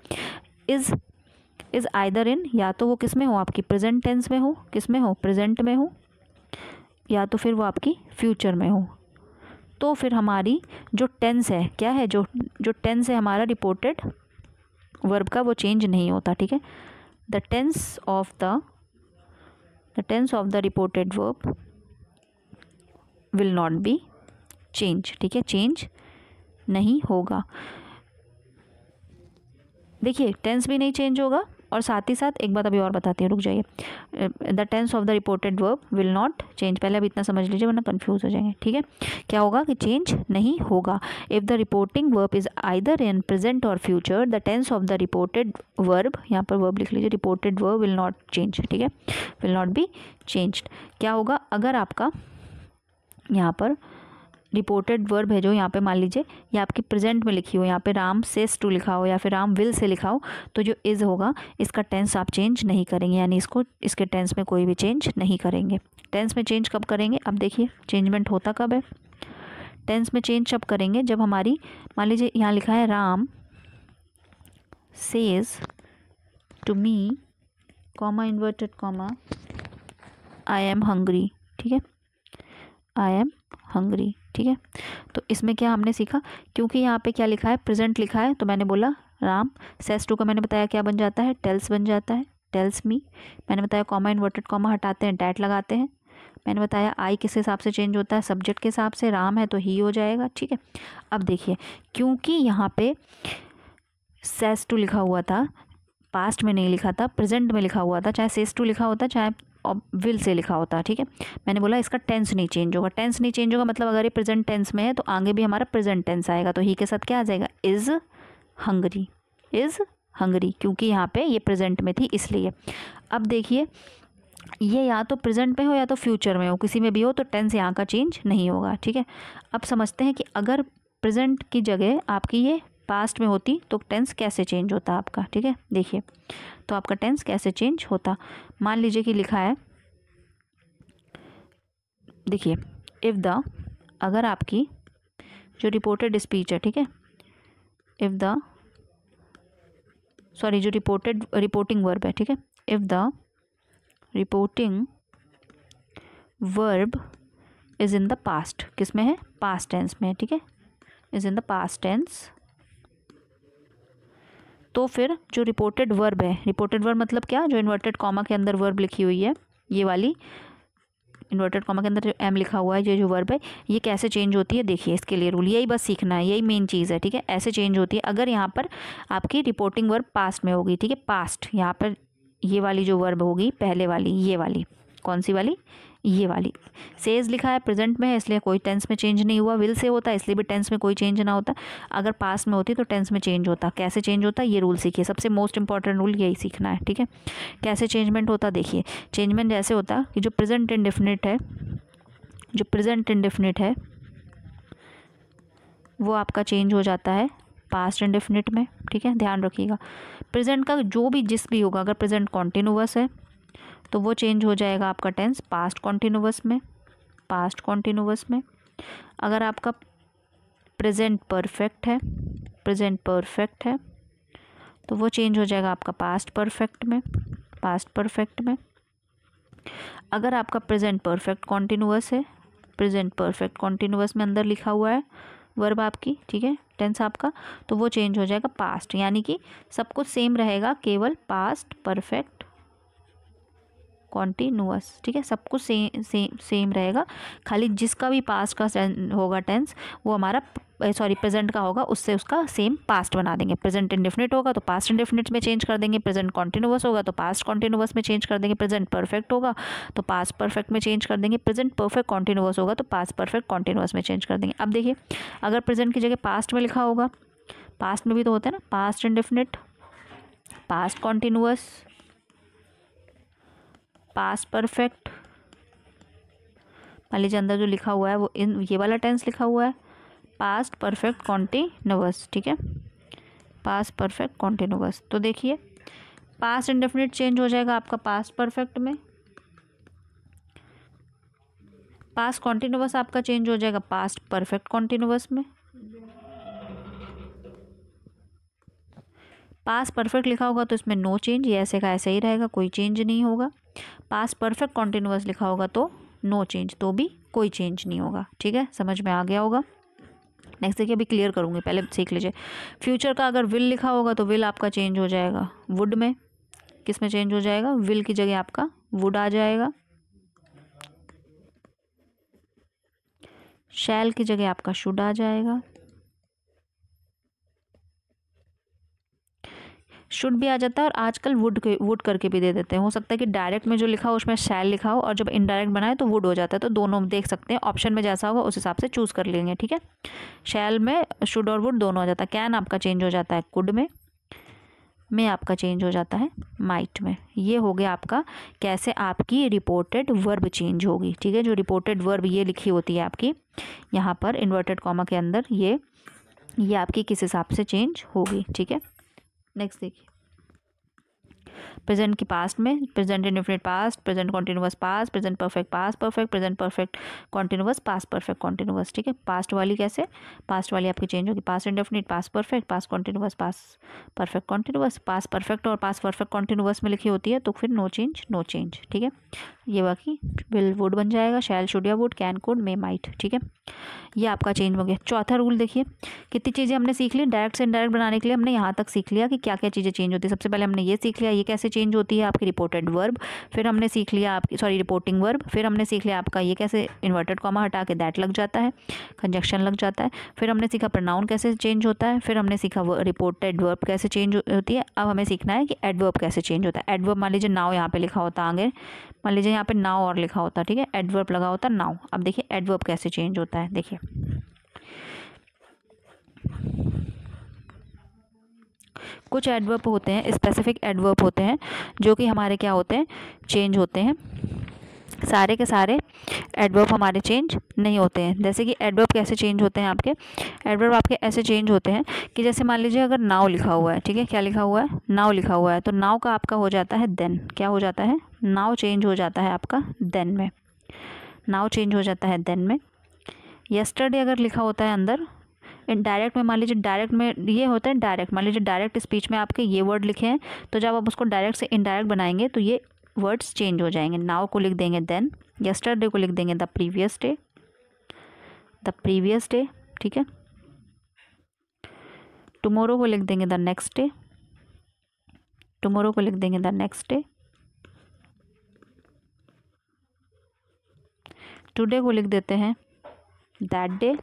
इज़ आइदर इन, या तो वो किस में हो, आपकी प्रेजेंट टेंस में हो, किस में हो, प्रेजेंट में हो, या तो फिर वो आपकी फ्यूचर में हो, तो फिर हमारी जो टेंस है क्या है, जो टेंस है हमारा रिपोर्टेड वर्ब का, वो चेंज नहीं होता, ठीक है। The tense of the the tense of the reported verb will not be change, ठीक है, चेंज नहीं होगा। देखिए टेंस भी नहीं चेंज होगा और साथ ही साथ एक बात अभी और बताती हूँ, रुक जाइए। The tense of the reported verb will not change, पहले अभी इतना समझ लीजिए वरना कंफ्यूज हो जाएंगे, ठीक है। क्या होगा कि चेंज नहीं होगा। If the reporting verb is either in present or future the tense of the reported verb, यहाँ पर वर्ब लिख लीजिए, reported verb will not change, ठीक है, विल नॉट बी चेंज्ड। क्या होगा अगर आपका यहाँ पर रिपोर्टेड वर्ब है जो यहाँ पे मान लीजिए ये आपकी प्रेजेंट में लिखी हो, यहाँ पे राम सेस टू लिखा हो या फिर राम विल से लिखा हो, तो जो इज़ होगा इसका टेंस आप चेंज नहीं करेंगे, यानी इसके टेंस में कोई भी चेंज नहीं करेंगे। टेंस में चेंज कब करेंगे, अब देखिए चेंजमेंट होता कब है। टेंस में चेंज कब करेंगे जब हमारी मान लीजिए यहाँ लिखा है Ram says to me comma inverted comma I am hungry, ठीक है, आई एम हंग्री, ठीक है। तो इसमें क्या हमने सीखा, क्योंकि यहाँ पे क्या लिखा है, प्रेजेंट लिखा है, तो मैंने बोला राम सेस टू का मैंने बताया क्या बन जाता है, टेल्स बन जाता है, टेल्स मी। मैंने बताया कॉमा इन्वर्टेड कॉमा हटाते हैं, डैट लगाते हैं। मैंने बताया आई किस हिसाब से चेंज होता है, सब्जेक्ट के हिसाब से, राम है तो ही हो जाएगा, ठीक है। अब देखिए क्योंकि यहाँ पे सेस टू लिखा हुआ था, पास्ट में नहीं लिखा था, प्रेजेंट में लिखा हुआ था, चाहे सेस टू लिखा होता चाहे और विल से लिखा होता, ठीक है। मैंने बोला इसका टेंस नहीं चेंज होगा। टेंस नहीं चेंज होगा मतलब अगर ये प्रेजेंट टेंस में है तो आगे भी हमारा प्रेजेंट टेंस आएगा, तो ही के साथ क्या आ जाएगा, इज़ हंगरी, इज़ हंगरी, क्योंकि यहाँ पे ये प्रेजेंट में थी इसलिए। अब देखिए ये या तो प्रेजेंट में हो या तो फ्यूचर में हो, किसी में भी हो तो टेंस यहाँ का चेंज नहीं होगा, ठीक है। अब समझते हैं कि अगर प्रेजेंट की जगह आपकी ये पास्ट में होती तो टेंस कैसे चेंज होता आपका, ठीक है। देखिए तो आपका टेंस कैसे चेंज होता, मान लीजिए कि लिखा है, देखिए इफ़ द, अगर आपकी जो रिपोर्टेड स्पीच है, ठीक है, इफ़ द सॉरी जो रिपोर्टिंग वर्ब है, ठीक है, if the reporting verb is in the past, किस में है, पास्ट टेंस में, ठीक है, is in the past tense, तो फिर जो रिपोर्टेड वर्ब है, रिपोर्टेड वर्ब मतलब क्या, जो इन्वर्टेड कॉमा के अंदर वर्ब लिखी हुई है, ये वाली इन्वर्टेड कॉमा के अंदर जो एम लिखा हुआ है, ये जो वर्ब है ये कैसे चेंज होती है, देखिए इसके लिए रूल, यही बस सीखना है, यही मेन चीज़ है, ठीक है। ऐसे चेंज होती है अगर यहाँ पर आपकी रिपोर्टिंग वर्ब पास्ट में होगी, ठीक है, पास्ट, यहाँ पर ये वाली जो वर्ब होगी पहले वाली, ये वाली कौन सी वाली, ये वाली। सेज लिखा है प्रेजेंट में है इसलिए कोई टेंस में चेंज नहीं हुआ, विल से होता है इसलिए भी टेंस में कोई चेंज ना होता, अगर पास्ट में होती तो टेंस में चेंज होता। कैसे चेंज होता ये रूल सीखिए, सबसे मोस्ट इंपॉर्टेंट रूल यही सीखना है, ठीक है। कैसे चेंजमेंट होता, देखिए चेंजमेंट जैसे होता कि जो प्रेजेंट इंडेफिनिट है, जो प्रेजेंट इंडेफिनिट है वो आपका चेंज हो जाता है पास्ट इंडेफिनिट में, ठीक है, ध्यान रखिएगा। प्रेजेंट का जो भी जिस भी होगा, अगर प्रेजेंट कॉन्टिन्यूअस है तो वो चेंज हो जाएगा आपका टेंस पास्ट कॉन्टिन्यूअस में, पास्ट कॉन्टिन्यूअस में। अगर आपका प्रेजेंट परफेक्ट है, प्रेजेंट परफेक्ट है तो वो चेंज हो जाएगा आपका पास्ट परफेक्ट में, पास्ट परफेक्ट में। अगर आपका प्रेजेंट परफेक्ट कॉन्टिन्यूअस है, प्रेजेंट परफेक्ट कॉन्टिन्यूअस में अंदर लिखा हुआ है वर्ब आपकी, ठीक है, टेंस आपका, तो वो चेंज हो जाएगा पास्ट, यानी कि सब कुछ सेम रहेगा, केवल पास्ट परफेक्ट कॉन्टिन्यूअस, ठीक है, सब कुछ सेम रहेगा, खाली जिसका भी पास्ट का होगा टेंस वो हमारा सॉरी प्रेजेंट का होगा उससे उसका सेम पास्ट बना देंगे। प्रेजेंट इंडेफिनिट होगा तो पास्ट इंडेफिनिट में चेंज कर देंगे, प्रेजेंट कॉन्टिन्यूअस होगा तो पास्ट कॉन्टिन्यूअस में चेंज कर देंगे, प्रेजेंट परफेक्ट होगा तो पास्ट परफेक्ट में चेंज कर देंगे, प्रेजेंट परफेक्ट कॉन्टिन्यूअस होगा तो पास्ट परफेक्ट कॉन्टिन्यूअस में चेंज कर देंगे। अब देखिए अगर प्रेजेंट की जगह पास्ट में लिखा होगा, पास्ट में भी तो होता है ना, past indefinite, past continuous, past perfect, मान लीजिए अंदर जो लिखा हुआ है वो इन ये वाला टेंस लिखा हुआ है पास्ट परफेक्ट कॉन्टिन्यूअस, ठीक है, पास्ट परफेक्ट कॉन्टिन्यूअस। तो देखिए पास्ट इंडेफिनिट चेंज हो जाएगा आपका पास्ट परफेक्ट में, पास्ट कॉन्टिन्यूअस आपका चेंज हो जाएगा पास्ट परफेक्ट कॉन्टिन्यूअस में। पास्ट परफेक्ट लिखा होगा तो इसमें नो चेंज, ये ऐसे का ऐसे ही रहेगा, कोई चेंज नहीं होगा। पास्ट परफेक्ट कॉन्टिन्यूअस लिखा होगा तो नो चेंज, तो भी कोई चेंज नहीं होगा, ठीक है, समझ में आ गया होगा। नेक्स्ट देखिए अभी क्लियर करूँगी, पहले सीख लीजिए। फ्यूचर का अगर विल लिखा होगा तो विल आपका चेंज हो जाएगा वुड में, किस में चेंज हो जाएगा, विल की जगह आपका वुड आ जाएगा, शैल की जगह आपका शुड आ जाएगा। शुड भी आ जाता है और आजकल वुड करके भी दे देते हैं। हो सकता है कि डायरेक्ट में जो लिखा हो उसमें शैल लिखा हो और जब इनडायरेक्ट बनाए तो वुड हो जाता है। तो दोनों देख सकते हैं, ऑप्शन में जैसा होगा उस हिसाब से चूज़ कर लेंगे, ठीक है। शैल में शुड और वुड दोनों हो जाता है। कैन आपका चेंज हो जाता है कुड में आपका चेंज हो जाता है माइट में। ये हो गया आपका कैसे आपकी रिपोर्टेड वर्ब चेंज होगी, ठीक है। जो रिपोर्टेड वर्ब ये लिखी होती है आपकी यहाँ पर इन्वर्टेड कॉमा के अंदर, ये आपकी किस हिसाब से चेंज होगी, ठीक है। नेक्स्ट देखिए, प्रेजेंट की पास्ट में present indefinite past, present continuous past, present perfect past perfect, present perfect continuous past perfect continuous, ठीक है। पास्ट वाली कैसे, पास्ट वाली आपकी चेंज होगी past indefinite past perfect past continuous past perfect continuous. Past perfect और past perfect continuous में लिखी होती है तो फिर नो चेंज, ठीक है। ये बाकी विल वुड बन जाएगा, शैल शुड या would, can could may might, ठीक है। ये आपका चेंज हो गया। चौथा रूल देखिए, कितनी चीज़ें हमने सीख ली। डायरेक्ट से इनडायरेक्ट बनाने के लिए हमने यहाँ तक सीख लिया कि क्या क्या चीज़ें चेंज होती है। सबसे पहले हमने ये सीख लिया ये कैसे चेंज होती है आपकी रिपोर्टेड वर्ब। फिर हमने सीख लिया आपकी रिपोर्टिंग वर्ब। फिर हमने सीख लिया आपका ये कैसे इन्वर्टेड कॉमा हटा के दैट लग जाता है, कंजक्शन लग जाता है। फिर हमने सीखा प्रोनाउन कैसे चेंज होता है। फिर हमने सीखा रिपोर्टेड वर्ब कैसे चेंज होती है। अब हमें सीखना है कि एडवर्ब कैसे चेंज होता है। एडवर्ब मान लीजिए नाउ यहाँ पे लिखा होता आगे, मान लीजिए यहाँ पे नाउ और लिखा होता, ठीक है। एडवर्ब लगा होता नाउ। अब देखिए एडवर्ब कैसे चेंज होता है, देखिए कुछ एडवर्ब होते हैं, स्पेसिफिक एडवर्ब होते हैं जो कि हमारे क्या होते हैं, चेंज होते हैं। सारे के सारे एडवर्ब हमारे चेंज नहीं होते हैं। जैसे कि एडवर्ब कैसे चेंज होते हैं आपके, एडवर्ब आपके ऐसे चेंज होते हैं कि जैसे मान लीजिए अगर नाउ लिखा हुआ है, ठीक है, क्या लिखा हुआ है, नाउ लिखा हुआ है, तो नाउ का आपका हो जाता है देन। क्या हो जाता है, नाउ चेंज हो जाता है आपका देन में, नाउ चेंज हो जाता है देन में। यस्टरडे अगर लिखा होता है अंदर डायरेक्ट में, मान लीजिए डायरेक्ट में ये होता है डायरेक्ट, मान लीजिए डायरेक्ट स्पीच में आपके ये वर्ड लिखे हैं तो जब आप उसको डायरेक्ट से इनडायरेक्ट बनाएंगे तो ये वर्ड्स चेंज हो जाएंगे। नाउ को लिख देंगे देन, यस्टरडे को लिख देंगे द प्रीवियस डे, ठीक है। टुमारो को लिख देंगे द नेक्स्ट डे, टुमारो को लिख देंगे द नेक्स्ट डे। टुडे को लिख देते हैं दैट डे।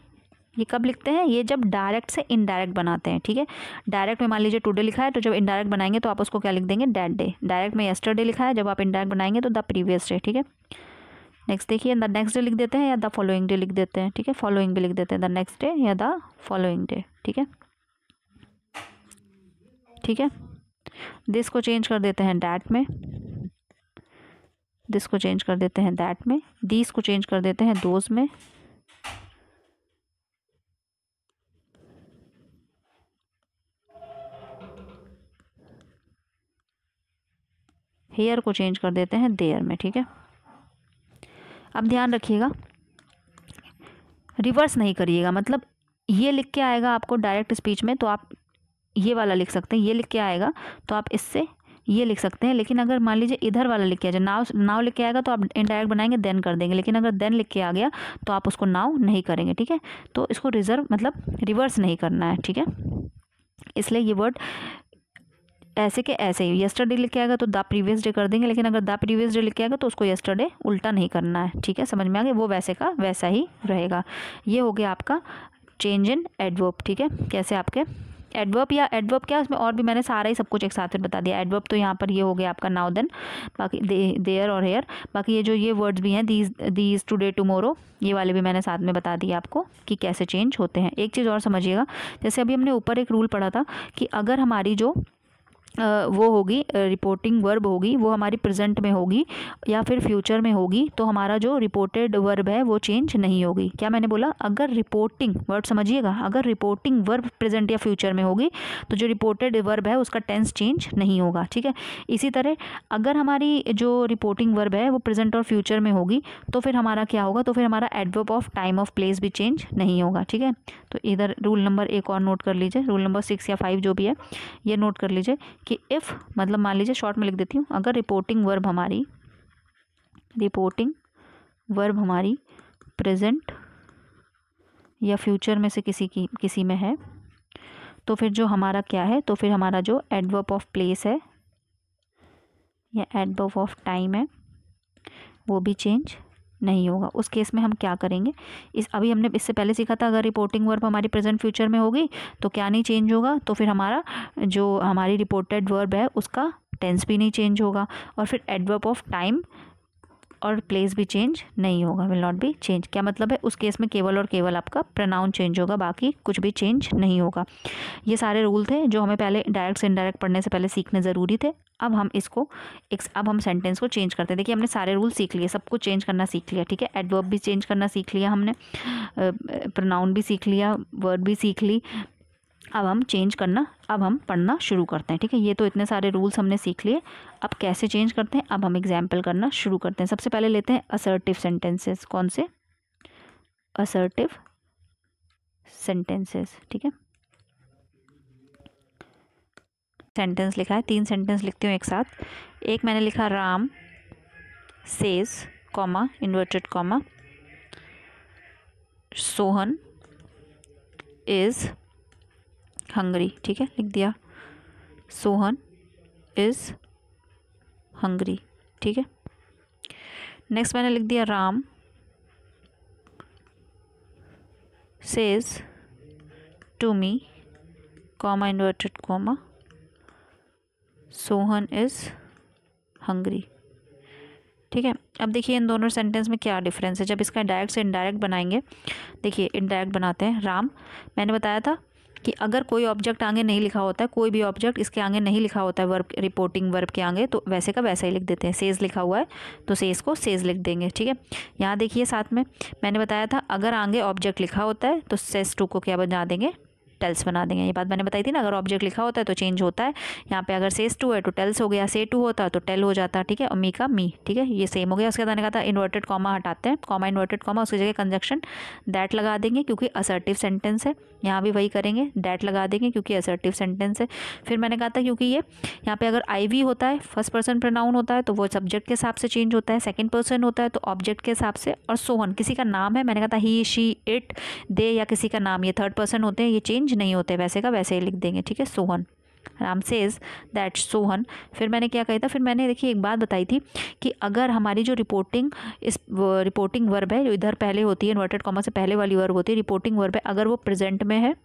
ये कब लिखते हैं, ये जब डायरेक्ट से इनडायरेक्ट बनाते हैं, ठीक है। डायरेक्ट में मान लीजिए टुडे लिखा है तो जब इनडायरेक्ट बनाएंगे तो आप उसको क्या लिख देंगे, दैट डे। डायरेक्ट में यस्टरडे लिखा है, जब आप इनडायरेक्ट बनाएंगे तो द प्रीवियस डे, ठीक है। नेक्स्ट देखिए, द नेक्स्ट डे लिख देते हैं या द फॉलोइंग डे लिख देते हैं, ठीक है। फॉलोइंग भी लिख देते हैं, द नेक्स्ट डे या द फॉलोइंग डे, ठीक है, ठीक है। दिस को चेंज कर देते हैं डैट में, दिस को चेंज कर देते हैं दैट में। दीस को चेंज कर देते हैं दोज में। हेयर को चेंज कर देते हैं देयर में, ठीक है। अब ध्यान रखिएगा, रिवर्स नहीं करिएगा, मतलब ये लिख के आएगा आपको डायरेक्ट स्पीच में तो आप ये वाला लिख सकते हैं, ये लिख के आएगा तो आप इससे ये लिख सकते हैं। लेकिन अगर मान लीजिए इधर वाला लिख के आ जाए, नाव लिख के आएगा तो आप इनडायरेक्ट बनाएंगे देन कर देंगे, लेकिन अगर देन लिख के आ गया तो आप उसको नाव नहीं करेंगे, ठीक है। तो इसको रिवर्स नहीं करना है, ठीक है। इसलिए ये वर्ड ऐसे के ऐसे ही, यस्टरडे लिख के आएगा तो द प्रीवियस डे कर देंगे, लेकिन अगर द प्रीवियस डे लिख के आएगा तो उसको यस्टरडे उल्टा नहीं करना है, ठीक है। समझ में आ गया, वो वैसे का वैसा ही रहेगा। ये हो गया आपका चेंज इन एडवर्ब, ठीक है। कैसे आपके एडवर्ब या एडवर्ब क्या, उसमें और भी मैंने सारा ही सब कुछ एक साथ में बता दिया। एडवर्ब तो यहाँ पर ये हो गया आपका नाउ देन, बाकी देयर और हेयर, बाकी ये जो ये वर्ड्स भी हैं दीज टुडे टुमारो, ये वाले भी मैंने साथ में बता दिया आपको कि कैसे चेंज होते हैं। एक चीज़ और समझिएगा, जैसे अभी हमने ऊपर एक रूल पढ़ा था कि अगर हमारी जो वो होगी रिपोर्टिंग वर्ब होगी वो हमारी प्रेजेंट में होगी या फिर फ्यूचर में होगी तो हमारा जो रिपोर्टेड वर्ब है वो चेंज नहीं होगी। क्या मैंने बोला, अगर रिपोर्टिंग वर्ड समझिएगा, अगर रिपोर्टिंग वर्ब प्रेजेंट या फ्यूचर में होगी तो जो रिपोर्टेड वर्ब है उसका टेंस चेंज नहीं होगा, ठीक है। इसी तरह अगर हमारी जो रिपोर्टिंग वर्ब है वो प्रेजेंट और फ्यूचर में होगी तो फिर हमारा क्या होगा, तो फिर हमारा adverb of time of place भी चेंज नहीं होगा, ठीक है। तो इधर रूल नंबर एक और नोट कर लीजिए, रूल नंबर 6 या 5 जो भी है ये नोट कर लीजिए कि इफ़ मतलब मान लीजिए शॉर्ट में लिख देती हूँ, अगर रिपोर्टिंग वर्ब हमारी प्रेजेंट या फ्यूचर में से किसी में है तो फिर जो हमारा क्या है, तो फिर हमारा जो एडवर्ब ऑफ प्लेस है या एडवर्ब ऑफ टाइम है वो भी चेंज नहीं होगा। उस केस में हम क्या करेंगे, अभी हमने इससे पहले सीखा था अगर रिपोर्टिंग वर्ब हमारी प्रेजेंट फ्यूचर में होगी तो क्या नहीं चेंज होगा, तो फिर हमारा जो हमारी रिपोर्टेड वर्ब है उसका टेंस भी नहीं चेंज होगा, और फिर एडवर्ब ऑफ टाइम और प्लेस भी चेंज नहीं होगा, विल नॉट बी चेंज। क्या मतलब है, उस केस में केवल और केवल आपका प्रोनाउन चेंज होगा, बाकी कुछ भी चेंज नहीं होगा। ये सारे रूल थे जो हमें पहले डायरेक्ट से इनडायरेक्ट पढ़ने से पहले सीखने ज़रूरी थे। अब हम अब हम सेंटेंस को चेंज करते हैं। देखिए हमने सारे रूल सीख लिए, सब कुछ चेंज करना सीख लिया, ठीक है। एडवर्ब भी चेंज करना सीख लिया हमने, प्रोनाउन भी सीख लिया, वर्ब भी सीख ली। अब हम पढ़ना शुरू करते हैं, ठीक है। ये तो इतने सारे रूल्स हमने सीख लिए, अब कैसे चेंज करते हैं, अब हम एग्जाम्पल करना शुरू करते हैं। सबसे पहले लेते हैं असर्टिव सेंटेंसेस। कौन से? असर्टिव सेंटेंसेस, ठीक है। सेंटेंस लिखा है, 3 सेंटेंस लिखती हूँ एक साथ। एक मैंने लिखा Ram says comma inverted comma Sohan is hungry, ठीक है, लिख दिया सोहन इज हंग्री, ठीक है। नेक्स्ट मैंने लिख दिया Ram says to me comma inverted comma Sohan is hungry, ठीक है। अब देखिए इन दोनों सेंटेंस में क्या डिफरेंस है जब इसका डायरेक्ट से इनडायरेक्ट बनाएंगे। देखिए इनडायरेक्ट बनाते हैं। राम, मैंने बताया था कि अगर कोई ऑब्जेक्ट आगे नहीं लिखा होता है, कोई भी ऑब्जेक्ट इसके आगे नहीं लिखा होता है वर्ब, रिपोर्टिंग वर्ब के आगे, तो वैसे का वैसा ही लिख देते हैं। सेज लिखा हुआ है तो सेज को सेज लिख देंगे, ठीक है। यहाँ देखिए साथ में मैंने बताया था अगर आगे ऑब्जेक्ट लिखा होता है तो सेज टू को क्या बना देंगे, टेल्स बना देंगे। ये बात मैंने बताई थी ना, अगर ऑब्जेक्ट लिखा होता है तो चेंज होता है। यहाँ पे अगर सेज टू है तो टेल्स हो गया, से टू होता है तो टेल हो जाता है, ठीक है। और मी का मी, ठीक है, ये सेम हो गया। उसके बाद मैंने कहा था इन्वर्टेड कॉमा हटाते हैं, कॉमा इन्वर्टेड कॉमा, उसकी जगह कंजक्शन दैट लगा देंगे क्योंकि असर्टिव सेंटेंस है। यहाँ भी वही करेंगे, दैट लगा देंगे क्योंकि असर्टिव सेंटेंस है। फिर मैंने कहा था क्योंकि ये यहाँ पे अगर आई वी होता है, फर्स्ट पर्सन प्रोनाउन होता है, तो वो सब्जेक्ट के हिसाब से चेंज होता है। सेकंड पर्सन होता है तो ऑब्जेक्ट के हिसाब से। और सोहन किसी का नाम है, मैंने कहा था ही शी इट दे या किसी का नाम, ये थर्ड पर्सन होते हैं, ये चेंज नहीं होते, वैसे का वैसे ही लिख देंगे, ठीक है। Sohan, Ram says that Sohan. फिर मैंने क्या कहा था, फिर मैंने देखिए एक बात बताई थी कि अगर हमारी जो रिपोर्टिंग वर्ब है जो इधर पहले होती है, इन्वर्टेड कॉमा से पहले वाली वर्ब होती है, रिपोर्टिंग वर्ब है, अगर वो प्रेजेंट में है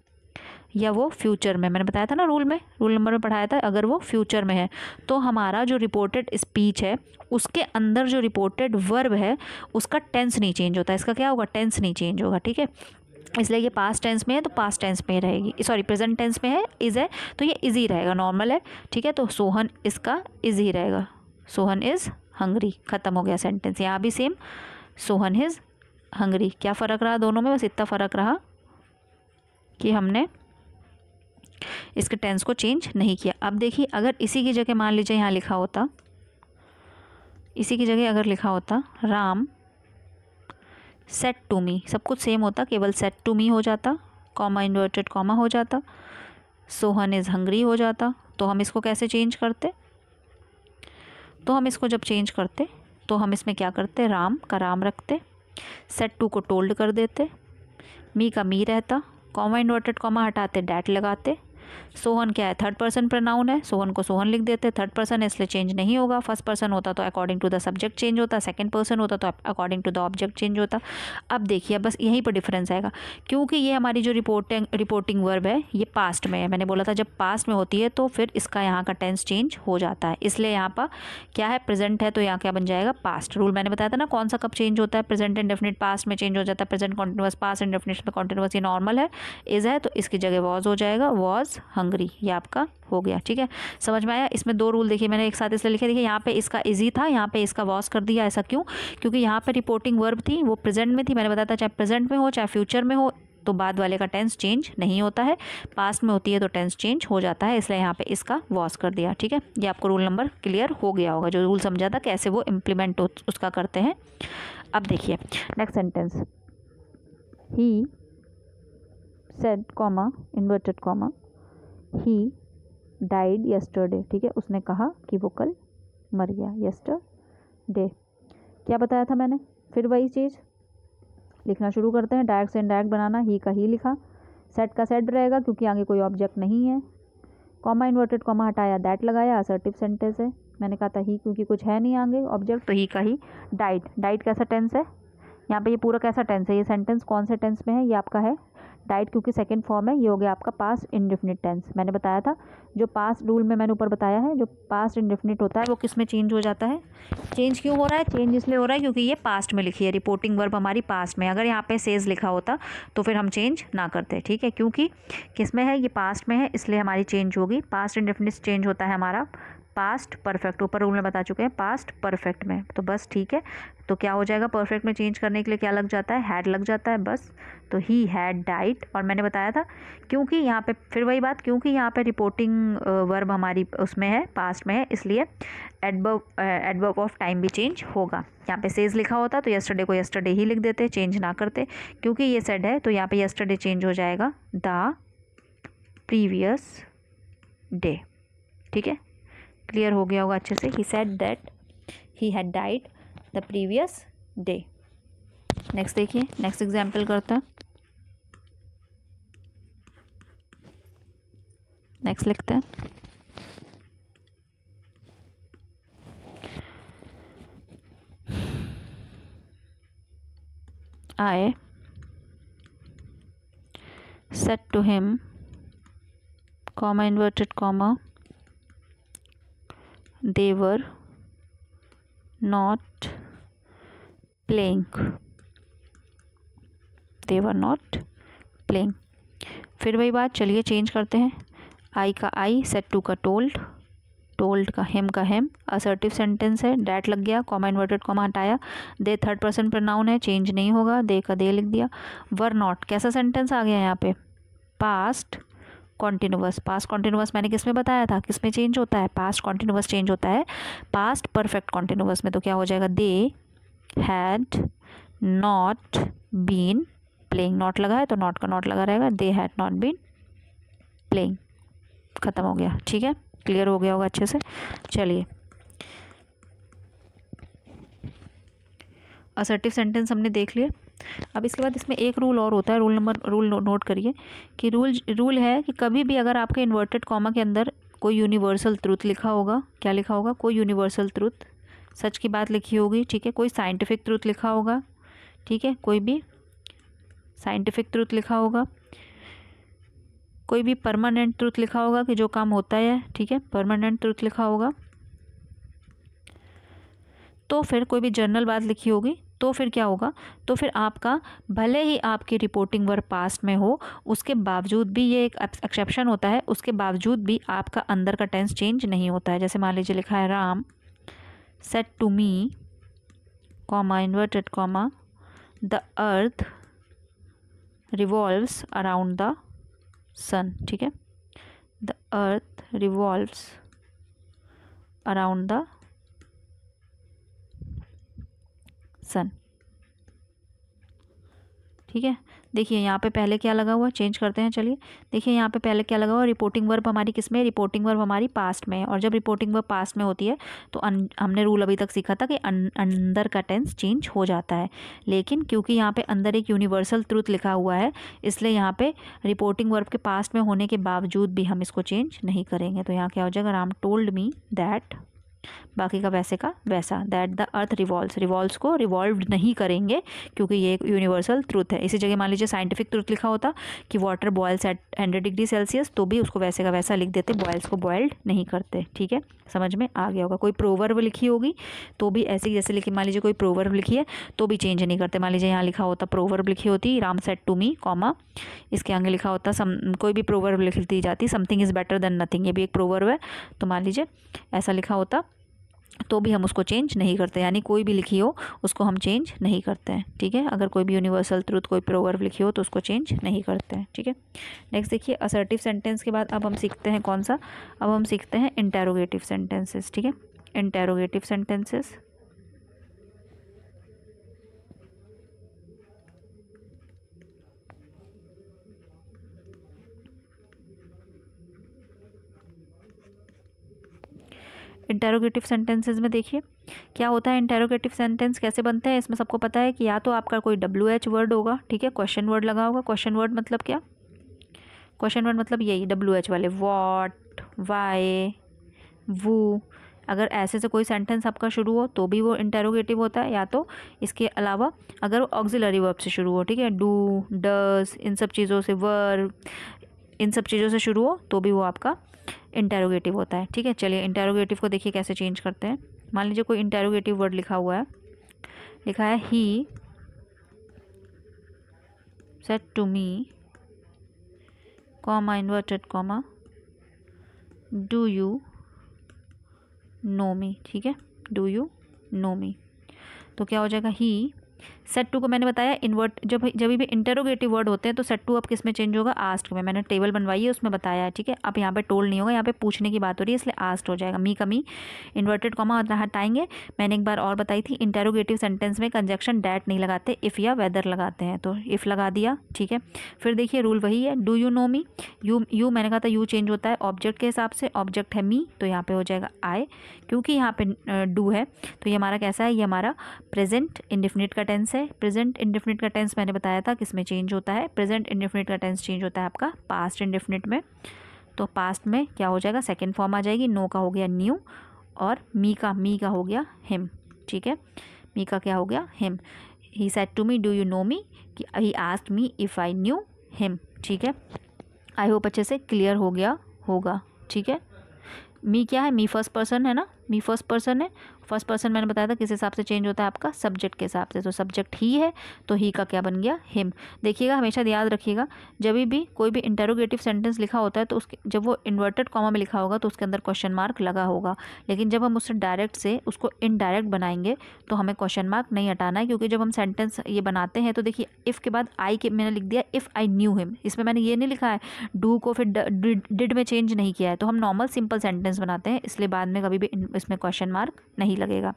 या वो फ्यूचर में, मैंने बताया था ना रूल नंबर में पढ़ाया था, अगर वो फ्यूचर में है तो हमारा जो रिपोर्टेड स्पीच है उसके अंदर जो रिपोर्टेड वर्ब है उसका टेंस नहीं चेंज होता है। इसका क्या होगा, टेंस नहीं चेंज होगा, ठीक है। इसलिए ये पास्ट टेंस में है तो पास्ट टेंस में रहेगी, सॉरी प्रेजेंट टेंस में है, इज़ है तो ये इज़ ही रहेगा, नॉर्मल है, ठीक है। तो सोहन इसका इज़ ही रहेगा, सोहन इज़ हंग्री, ख़त्म हो गया सेंटेंस। यहाँ भी सेम, सोहन इज़ हंग्री। क्या फ़र्क रहा दोनों में, बस इतना फ़र्क रहा कि हमने इसके टेंस को चेंज नहीं किया। अब देखिए अगर इसी की जगह मान लीजिए यहाँ लिखा होता, इसी की जगह अगर लिखा होता राम सेट टू मी, सब कुछ सेम होता, केवल सेट टू मी हो जाता, कॉमा इन्वर्टेड कॉमा हो जाता, सोहन इज़ हंग्री हो जाता। तो हम इसको कैसे चेंज करते, तो हम इसको जब चेंज करते तो हम इसमें क्या करते, राम का राम रखते, सेट टू को टोल्ड कर देते, मी का मी रहता, कॉमा इन्वर्टेड कॉमा हटाते, डैट लगाते। सोहन क्या है, थर्ड पर्सन प्रोनाउन है, सोहन को सोहन लिख देते, थर्ड पर्सन है इसलिए चेंज नहीं होगा। फर्स्ट पर्सन होता तो according to the subject change होता, सेकंड पर्सन होता तो according to the object change होता। अब देखिए बस यहीं पर डिफरेंस आएगा, क्योंकि ये हमारी जो रिपोर्टिंग वर्ब है ये पास्ट में है। मैंने बोला था जब पास्ट में होती है तो फिर इसका यहाँ का टेंस चेंज हो जाता है, इसलिए यहाँ पर क्या है, प्रेजेंट है तो यहाँ क्या बन जाएगा, पास्ट। रूल मैंने बताया था ना कौन सा कब चेंज होता है, प्रेजेंट इंडेफिनिट पास्ट में चेंज हो जाता है, प्रेजेंट कॉन्टिन्यूअस पास्ट इंडेफिनिट में कॉन्टिन्यूअस, ये नॉर्मल है। इज़ है तो इसकी जगह वॉज हो जाएगा, वॉज हंग्री, ये आपका हो गया, ठीक है। समझ में आया। इसमें 2 रूल देखिए मैंने एक साथ इसलिए लिखे, देखिए यहाँ पे इसका इजी था, यहाँ पे इसका वॉज कर दिया। ऐसा क्यों, क्योंकि यहाँ पे रिपोर्टिंग वर्ब थी वो प्रेजेंट में थी। मैंने बताया था चाहे प्रेजेंट में हो चाहे फ्यूचर में हो तो बाद वाले का टेंस चेंज नहीं होता है, पास्ट में होती है तो टेंस चेंज हो जाता है, इसलिए यहाँ पे इसका वॉज कर दिया, ठीक है। ये आपको रूल नंबर क्लियर हो गया होगा, जो रूल समझा था कैसे वो इम्प्लीमेंट उसका करते हैं। अब देखिए next sentence, he said comma inverted comma he died yesterday, ठीक है, उसने कहा कि वो कल मर गया, यस्टरडे। क्या बताया था मैंने, फिर वही चीज़ लिखना शुरू करते हैं, डायरेक्ट से इनडायरेक्ट बनाना। ही का ही लिखा, सेट का सेट रहेगा क्योंकि आगे कोई ऑब्जेक्ट नहीं है, कॉमा इन्वर्टेड कॉमा हटाया, दैट लगाया, असर्टिव सेंटेंस है। मैंने कहा था ही क्योंकि कुछ है नहीं आगे ऑब्जेक्ट, तो ही का ही। डाइड, डाइड कैसा टेंस है, यहाँ पे ये पूरा कैसा टेंस है, ये सेंटेंस कौन से टेंस में है, ये आपका है डाइड, क्योंकि सेकंड फॉर्म है, ये हो गया आपका पास्ट इंडेफिनिट टेंस। मैंने बताया था जो पास्ट रूल में मैंने ऊपर बताया है, जो पास्ट इंडेफिनिट होता है वो किस में चेंज हो जाता है। चेंज क्यों हो रहा है, चेंज इसलिए हो रहा है क्योंकि ये पास्ट में लिखी है, रिपोर्टिंग वर्ब हमारी पास्ट में। अगर यहाँ पे सेज लिखा होता तो फिर हम चेंज ना करते, ठीक है, क्योंकि किस में है, ये पास्ट में है, इसलिए हमारी चेंज होगी। पास्ट इंडेफिनिट चेंज होता है हमारा पास्ट परफेक्ट, ऊपर रूल में बता चुके हैं, पास्ट परफेक्ट में। तो बस ठीक है, तो क्या हो जाएगा, परफेक्ट में चेंज करने के लिए क्या लग जाता है, हैड लग जाता है बस। तो ही हैड डाइड, और मैंने बताया था क्योंकि यहाँ पे फिर वही बात, क्योंकि यहाँ पे रिपोर्टिंग वर्ब हमारी उसमें है, पास्ट में है, इसलिए एडवर्ब ऑफ टाइम भी चेंज होगा। यहाँ पे सेज लिखा होता तो यस्टरडे को यस्टरडे ही लिख देते, चेंज ना करते। क्योंकि ये सेड है तो यहाँ पे यस्टरडे चेंज हो जाएगा द प्रीवियस डे, ठीक है, क्लियर हो गया होगा अच्छे से। He said that he had died the previous day. Next देखिए, नेक्स्ट एग्जाम्पल करते हैं, नेक्स्ट लिखते हैं। I said to him, comma inverted comma, they were not playing, they were not playing। फिर वही बात, चलिए चेंज करते हैं। आई का आई, सेट टू का टोल्ड, टोल्ड का हिम का हिम, असर्टिव सेंटेंस है, डैट लग गया, कॉमा इन्वर्टेड कॉमा हटाया, दे थर्ड पर्सन प्रोनाउन है, चेंज नहीं होगा, दे का दे लिख दिया। वर नॉट कैसा सेंटेंस आ गया यहाँ पे, पास्ट कॉन्टिन्यूअस। पास्ट कॉन्टिन्यूअस मैंने किस में बताया था, किस में चेंज होता है, पास्ट कॉन्टिन्यूअस चेंज होता है पास्ट परफेक्ट कॉन्टिन्यूअस में। तो क्या हो जाएगा, they had not been playing, not लगा है तो नॉट का नॉट लगा रहेगा, they had not been playing, खत्म हो गया, ठीक है, क्लियर हो गया होगा अच्छे से। चलिए असर्टिव सेंटेंस हमने देख लिए। अब इसके बाद इसमें एक रूल और होता है, रूल नोट करिए कि रूल है कि कभी भी अगर आपके इन्वर्टेड कॉमा के अंदर कोई यूनिवर्सल ट्रूथ लिखा होगा, क्या लिखा होगा, कोई यूनिवर्सल ट्रूथ, सच की बात लिखी होगी, ठीक है, कोई साइंटिफिक ट्रूथ लिखा होगा, ठीक है, कोई भी साइंटिफिक ट्रूथ लिखा होगा, कोई भी परमानेंट ट्रूथ लिखा होगा कि जो काम होता है, ठीक है, परमानेंट ट्रूथ लिखा होगा, तो फिर कोई भी जनरल बात लिखी होगी, तो फिर क्या होगा, तो फिर आपका भले ही आपकी रिपोर्टिंग वर्ब पास्ट में हो, उसके बावजूद भी, ये एक एक्सेप्शन होता है, उसके बावजूद भी आपका अंदर का टेंस चेंज नहीं होता है। जैसे मान लीजिए लिखा है Ram said to me, comma inverted comma, the earth revolves around the sun, ठीक है, the earth revolves around the sun, ठीक है। देखिए यहाँ पे पहले क्या लगा हुआ, चेंज करते हैं, चलिए देखिए यहाँ पे पहले क्या लगा हुआ, रिपोर्टिंग वर्ब हमारी किस में, रिपोर्टिंग वर्ब हमारी पास्ट में है, और जब रिपोर्टिंग वर्ब पास्ट में होती है तो हमने रूल अभी तक सीखा था कि अंदर का टेंस चेंज हो जाता है। लेकिन क्योंकि यहाँ पे अंदर एक यूनिवर्सल ट्रूथ लिखा हुआ है, इसलिए यहाँ पे रिपोर्टिंग वर्ब के पास्ट में होने के बावजूद भी हम इसको चेंज नहीं करेंगे। तो यहाँ क्या हो जाएगा, राम टोल्ड मी दैट, बाकी का वैसे का वैसा, that the earth revolves, revolves को रिवॉल्व्ड नहीं करेंगे क्योंकि ये एक यूनिवर्सल ट्रूथ है। इसी जगह मान लीजिए साइंटिफिक ट्रूथ लिखा होता कि water boils at 100 degree Celsius, तो भी उसको वैसे का वैसा लिख देते, बॉयल्स को बॉयल्ड नहीं करते, ठीक है, समझ में आ गया होगा। कोई प्रोवर्ब लिखी होगी तो भी ऐसे ही, जैसे लिखी मान लीजिए कोई प्रोवर्ब लिखी है तो भी चेंज नहीं करते। मान लीजिए यहाँ लिखा होता, प्रोवर्ब लिखी होती Ram said to me, comma इसके आगे लिखा होता कोई भी प्रोवर्ब लिख दी जाती, something is better than nothing, ये भी एक प्रोवर्ब है, तो मान लीजिए ऐसा लिखा होता तो भी हम उसको चेंज नहीं करते, यानी कोई भी लिखी हो उसको हम चेंज नहीं करते हैं, ठीक है। अगर कोई भी यूनिवर्सल ट्रूथ कोई प्रोवर्ब लिखी हो तो उसको चेंज नहीं करते हैं, ठीक है। नेक्स्ट देखिए, असर्टिव सेंटेंस के बाद अब हम सीखते हैं कौन सा, अब हम सीखते हैं इंटेरोगेटिव सेंटेंसेस, ठीक है, इंटेरोगेटिव सेंटेंसेस। इंटेरोगेटिव सेंटेंसेस में देखिए क्या होता है, इंटेरोगेटिव सेंटेंस कैसे बनते हैं, इसमें सबको पता है कि या तो आपका कोई WH वर्ड होगा, ठीक है, क्वेश्चन वर्ड लगा होगा। क्वेश्चन वर्ड मतलब क्या, क्वेश्चन वर्ड मतलब यही WH वाले, व्हाट, वाई, वू, अगर ऐसे से कोई सेंटेंस आपका शुरू हो तो भी वो इंटेरोगेटिव होता है, या तो इसके अलावा अगर वो ऑक्सिलरी वर्ब से शुरू हो, ठीक है, डू, डज, इन सब चीज़ों से, वर, इन सब चीज़ों से शुरू हो तो भी वो आपका इंटेरोगेटिव होता है, ठीक है। चलिए इंटेरोगेटिव को देखिए कैसे चेंज करते हैं। मान लीजिए कोई इंटेरोगेटिव वर्ड लिखा हुआ है, लिखा है he said to me, comma inverted comma, do you know me, ठीक है, डू यू नो मी। तो क्या हो जाएगा, ही सेट टू को मैंने बताया इन्वर्ट, जब भी इंटरोगेटिव वर्ड होते हैं तो सेट टू अब किस में चेंज होगा, आस्क्ड में। मैंने टेबल बनवाई है उसमें बताया है, ठीक है। अब यहाँ पे टोल्ड नहीं होगा, यहाँ पे पूछने की बात हो रही है, इसलिए आस्क्ड हो जाएगा। मी का मी इन्वर्टेड कॉमा हटाएंगे। मैंने एक बार और बताई थी, इंटरोगेटिव सेंटेंस में कंजक्शन डैट नहीं लगाते, इफ़ या वेदर लगाते हैं, तो इफ़ लगा दिया, ठीक है। फिर देखिए रूल वही है, do you know me, you मैंने कहा था यू चेंज होता है ऑब्जेक्ट के हिसाब से, ऑब्जेक्ट है मी, तो यहाँ पे हो जाएगा आई, क्योंकि यहाँ पे डू है तो ये हमारा कैसा है, ये हमारा प्रेजेंट इंडेफिनिट का टेंस है। प्रेजेंट इंडेफिनिट का टेंस मैंने बताया था किसमें चेंज होता है, प्रेजेंट इंडेफिनिट का टेंस चेंज होता है आपका पास्ट इंडेफिनिट में। तो पास्ट में क्या हो जाएगा, सेकंड फॉर्म आ जाएगी, नो का हो गया न्यू, और मी का हो गया हिम, ठीक है। मी का क्या हो गया, him. He said to me do you know me, कि he asked me if I knew him, ठीक है। आई होप अच्छे से क्लियर हो गया होगा, ठीक है। मी क्या है, मी फर्स्ट पर्सन है ना, मी फर्स्ट पर्सन है। फर्स्ट पर्सन मैंने बताया था किस हिसाब से चेंज होता है आपका, सब्जेक्ट के हिसाब से। तो सब्जेक्ट ही है तो ही का क्या बन गया, हिम। देखिएगा, हमेशा याद रखिएगा, जब भी कोई भी इंटरोगेटिव सेंटेंस लिखा होता है तो उसके जब वो इन्वर्टेड कॉमा में लिखा होगा तो उसके अंदर क्वेश्चन मार्क लगा होगा, लेकिन जब हम उससे डायरेक्ट से उसको इनडायरेक्ट बनाएंगे तो हमें क्वेश्चन मार्क नहीं हटाना है, क्योंकि जब हम सेंटेंस ये बनाते हैं तो देखिए इफ़ के बाद आई के मैंने लिख दिया इफ़ आई न्यू हिम, इसमें मैंने ये नहीं लिखा है डू को फिर डिड में चेंज नहीं किया है, तो हम नॉर्मल सिंपल सेंटेंस बनाते हैं, इसलिए बाद में कभी भी इसमें क्वेश्चन मार्क नहीं लगेगा।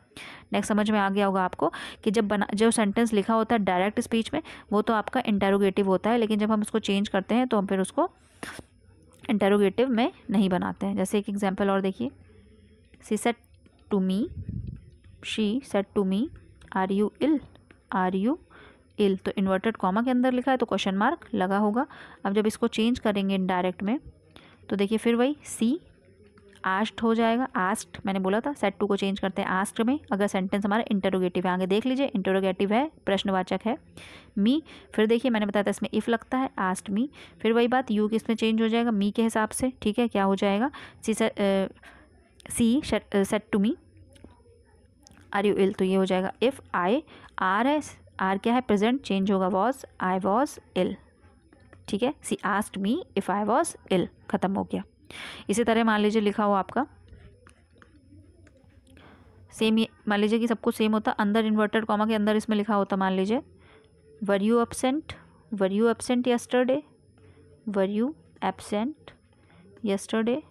नेक्स्ट समझ में आ गया होगा आपको कि जो सेंटेंस लिखा होता है डायरेक्ट स्पीच में वो तो आपका इंटरोगेटिव होता है, लेकिन जब हम उसको चेंज करते हैं तो हम फिर उसको इंटरोगेटिव में नहीं बनाते हैं। जैसे एक एग्जांपल और देखिए, she said to me are you ill, तो इन्वर्टेड कॉमा के अंदर लिखा है तो क्वेश्चन मार्क लगा होगा। अब जब इसको चेंज करेंगे इनडायरेक्ट में तो देखिए फिर वही सी आस्क्ड हो जाएगा, आस्क्ड मैंने बोला था, सेड टू को चेंज करते हैं आस्क्ड में अगर सेंटेंस हमारा इंटरोगेटिव है। आगे देख लीजिए, इंटरोगेटिव है, प्रश्नवाचक है, मी, फिर देखिए मैंने बताया था इसमें इफ़ लगता है, आस्क्ड मी, फिर वही बात यू किस में चेंज हो जाएगा, मी के हिसाब से, ठीक है। क्या हो जाएगा, she said to me are you ill, तो ये हो जाएगा इफ़ आई, आर है, आर क्या है प्रेजेंट, चेंज होगा वॉज, आई वॉज इल, ठीक है। She asked me if I was ill, ख़त्म हो गया। इसी तरह मान लीजिए लिखा हो आपका सेम, मान लीजिए कि सब कुछ सेम होता, अंदर इन्वर्टेड कॉमा के अंदर इसमें लिखा होता, मान लीजिए were you absent yesterday, were you absent yesterday,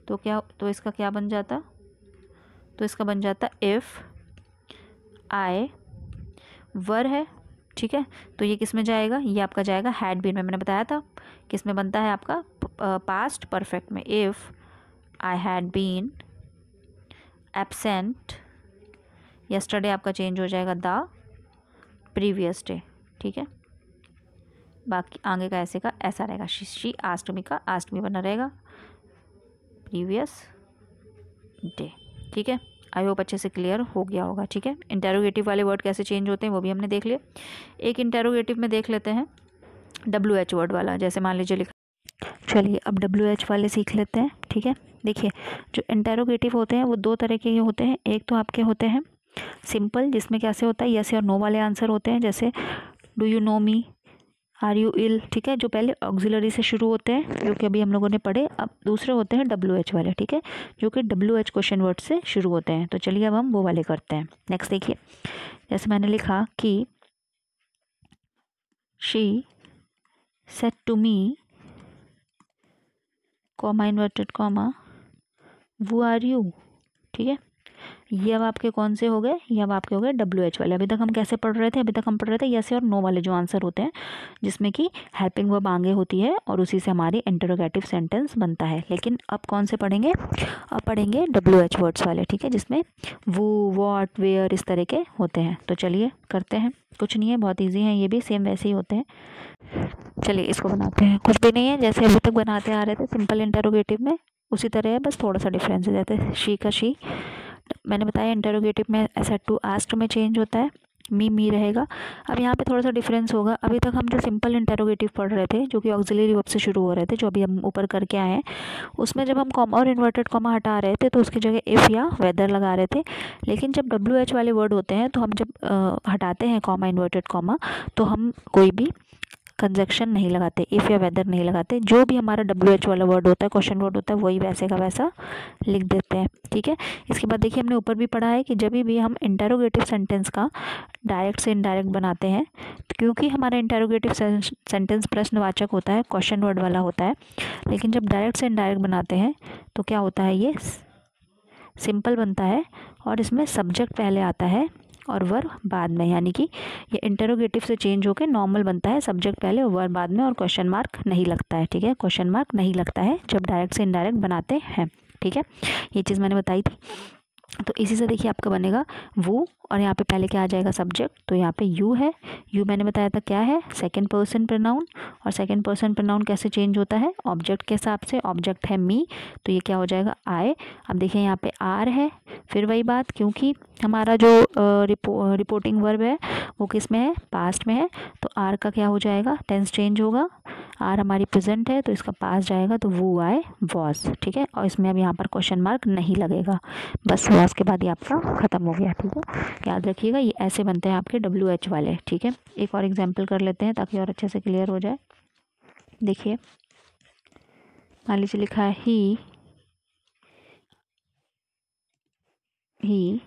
तो क्या, तो इसका क्या बन जाता, तो इसका बन जाता इफ़ आई वर है, ठीक है। तो ये किस में जाएगा, ये आपका जाएगा हैड बीन में, मैंने बताया था किस में बनता है आपका पास्ट परफेक्ट में। If I had been absent yesterday आपका चेंज हो जाएगा द प्रीवियस डे, ठीक है। बाकी आगे का ऐसे का ऐसा रहेगा, शी आस्क्ड मी का आस्क्ड मी बना रहेगा प्रीवियस डे, ठीक है। आई होप अच्छे से क्लियर हो गया होगा, ठीक है। इंटेरोगेटिव वाले वर्ड कैसे चेंज होते हैं वो भी हमने देख लिया। एक इंटेरोगेटिव में देख लेते हैं WH वर्ड वाला, जैसे मान लीजिए लिखा, चलिए अब WH वाले सीख लेते हैं, ठीक है। देखिए जो इंटेरोगेटिव होते हैं वो दो तरह के होते हैं, एक तो आपके होते हैं सिंपल, जिसमें कैसे होता है यस और नो वाले आंसर होते हैं, जैसे do you know me, are you ill, ठीक है, जो पहले ऑक्सिलरी से शुरू होते हैं जो कि अभी हम लोगों ने पढ़े। अब दूसरे होते हैं WH वाले, ठीक है, जो कि WH क्वेश्चन वर्ड से शुरू होते हैं। तो चलिए अब हम वो वाले करते हैं। नेक्स्ट देखिए, जैसे मैंने लिखा कि she said to me, comma inverted comma, who are you, ठीक है। ये अब आपके कौन से हो गए, ये अब आपके हो गए WH वाले। अभी तक हम कैसे पढ़ रहे थे, अभी तक हम पढ़ रहे थे यस और नो वाले जो आंसर होते हैं, जिसमें कि हेल्पिंग वर्ब आगे होती है और उसी से हमारी इंटरोगेटिव सेंटेंस बनता है। लेकिन अब कौन से पढ़ेंगे, अब पढ़ेंगे WH वर्ड्स वाले, ठीक है, जिसमें वो, व्हाट, वेयर इस तरह के होते हैं। तो चलिए करते हैं, कुछ नहीं है, बहुत ईजी है, ये भी सेम वैसे ही होते हैं। चलिए इसको बनाते हैं, कुछ भी नहीं है, जैसे अभी तक बनाते आ रहे थे सिंपल इंटरोगेटिव में, उसी तरह है, बस थोड़ा सा डिफरेंस है। जैसे शी का शी, मैंने बताया इंटरोगेटिव में ऐसा टू आस्क्ड में चेंज होता है, मी रहेगा। अब यहाँ पे थोड़ा सा डिफरेंस होगा। अभी तक हम जो सिंपल इंटरोगेटिव पढ़ रहे थे, जो कि ऑक्सिलरी वर्ब से शुरू हो रहे थे, जो अभी हम ऊपर करके आए हैं, उसमें जब हम कॉमा और इन्वर्टेड कॉमा हटा रहे थे तो उसकी जगह इफ़ या वेदर लगा रहे थे। लेकिन जब WH वाले वर्ड होते हैं तो हम जब हटाते हैं कॉमा इन्वर्टेड कॉमा, तो हम कोई भी कंजक्शन नहीं लगाते, इफ़ या वेदर नहीं लगाते। जो भी हमारा WH वाला वर्ड होता है, क्वेश्चन वर्ड होता है, वही वैसे का वैसा लिख देते हैं, ठीक है। इसके बाद देखिए हमने ऊपर भी पढ़ा है कि जब भी हम इंटरोगेटिव सेंटेंस का डायरेक्ट से इनडायरेक्ट बनाते हैं, तो क्योंकि हमारा इंटरोगेटिव सेंटेंस प्रश्नवाचक होता है, क्वेश्चन वर्ड वाला होता है, लेकिन जब डायरेक्ट से इनडायरेक्ट बनाते हैं तो क्या होता है, ये सिंपल बनता है और इसमें सब्जेक्ट पहले आता है और वर्ब बाद में, यानी कि ये इंटरोगेटिव से चेंज होकर नॉर्मल बनता है, सब्जेक्ट पहले और वर्ब बाद में, और क्वेश्चन मार्क नहीं लगता है, ठीक है। क्वेश्चन मार्क नहीं लगता है जब डायरेक्ट से इनडायरेक्ट बनाते हैं, ठीक है। ये चीज़ मैंने बताई थी। तो इसी से देखिए आपका बनेगा वो, और यहाँ पे पहले क्या आ जाएगा, सब्जेक्ट, तो यहाँ पे यू है। यू मैंने बताया था क्या है, सेकंड पर्सन प्रोनाउन, और सेकंड पर्सन प्रोनाउन कैसे चेंज होता है, ऑब्जेक्ट के हिसाब से। ऑब्जेक्ट है मी, तो ये क्या हो जाएगा, आई। अब देखिए यहाँ पे आर है, फिर वही बात, क्योंकि हमारा जो रिपोर्टिंग वर्ब है वो किस में है, पास्ट में है, तो आर का क्या हो जाएगा, टेंस चेंज होगा। आर हमारी प्रेजेंट है तो इसका पास जाएगा, तो वो आई वॉज, ठीक है। और इसमें अब यहाँ पर क्वेश्चन मार्क नहीं लगेगा, बस वॉज के बाद ये आपका ख़त्म हो गया, ठीक है। याद रखिएगा ये ऐसे बनते हैं आपके WH वाले, ठीक है। एक और एग्जाम्पल कर लेते हैं ताकि और अच्छे से क्लियर हो जाए। देखिए मान लीजिए लिखा है ही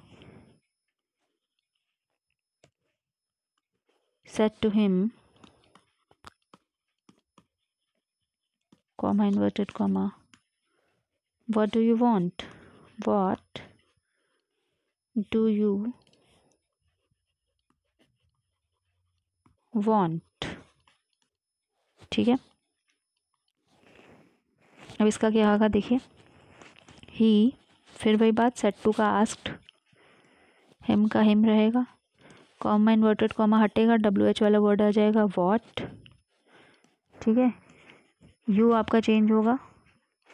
said to him, comma inverted comma, what do you want, what do you want, ठीक है। अब इसका क्या होगा, देखिए ही, फिर वही बात, सेट टू का आस्क्ड, हिम का हिम रहेगा, कॉमा इन्वर्टेड कॉमा हटेगा, WH वाला वर्ड आ जाएगा व्हाट, ठीक है। यू आपका चेंज होगा,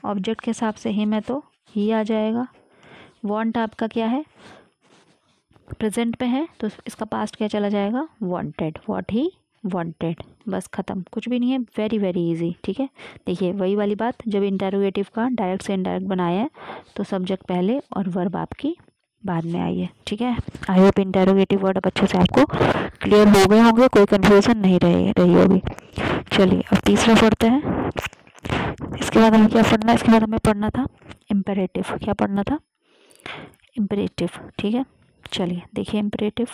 ऑब्जेक्ट के हिसाब से हिम है तो ही आ जाएगा। वांट आपका क्या है, प्रेजेंट में है, तो इसका पास्ट क्या चला जाएगा, वांटेड, व्हाट ही वांटेड, बस ख़त्म, कुछ भी नहीं है, वेरी वेरी इजी, ठीक है। देखिए वही वाली बात, जब इंटरोगेटिव का डायरेक्ट से इनडायरेक्ट बनाया है तो सब्जेक्ट पहले और वर्ब आपकी बाद में आई है, ठीक है। आई होप इंटरोगेटिव वर्ड अब अच्छे से आपको क्लियर हो गए होंगे, कोई कंफ्यूजन नहीं रही होगी। चलिए अब तीसरा पढ़ते हैं। इसके बाद हमें क्या पढ़ना है, इसके बाद हमें पढ़ना था इम्पेरेटिव। क्या पढ़ना था, इम्पेरेटिव, ठीक है। चलिए देखिए इम्पेरेटिव,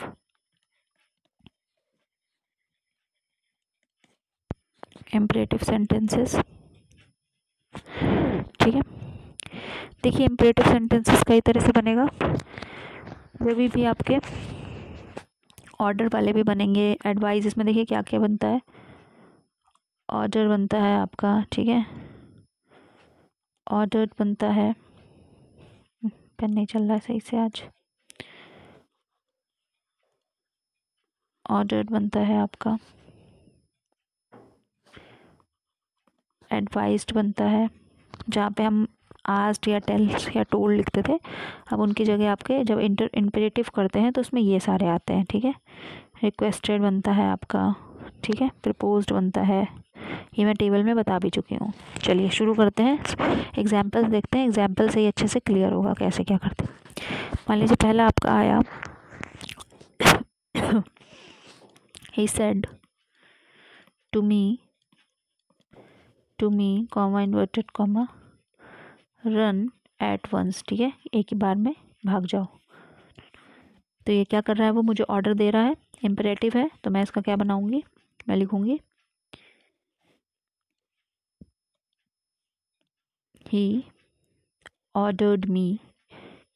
इम्पेरेटिव सेंटेंसेस, ठीक है। देखिए इम्पेरेटिव सेंटेंसेस कई तरह से बनेगा, जब भी आपके ऑर्डर वाले भी बनेंगे, एडवाइस, इसमें देखिए क्या क्या बनता है, ऑर्डर बनता है आपका, ठीक है, ऑर्डर बनता है, पेन नहीं चल रहा है सही से आज, ऑर्डर बनता है आपका, एडवाइज्ड बनता है, जहाँ पे हम आस्क्ड या टेल्स या टोल्ड लिखते थे, अब उनकी जगह आपके जब इम्पेरेटिव करते हैं तो उसमें ये सारे आते हैं, ठीक है। रिक्वेस्टेड बनता है आपका, ठीक है, प्रपोज्ड बनता है, ये मैं टेबल में बता भी चुकी हूँ। चलिए शुरू करते हैं, एग्जाम्पल्स देखते हैं, एग्जाम्पल से ही अच्छे से क्लियर होगा कैसे क्या करते हैं। मान लीजिए पहला आपका आया, he said to me, comma inverted comma, run at once, ठीक है, एक ही बार में भाग जाओ। तो ये क्या कर रहा है, वो मुझे ऑर्डर दे रहा है, इम्पेरेटिव है, तो मैं इसका क्या बनाऊंगी, मैं लिखूंगी ही ऑर्डर्ड मी,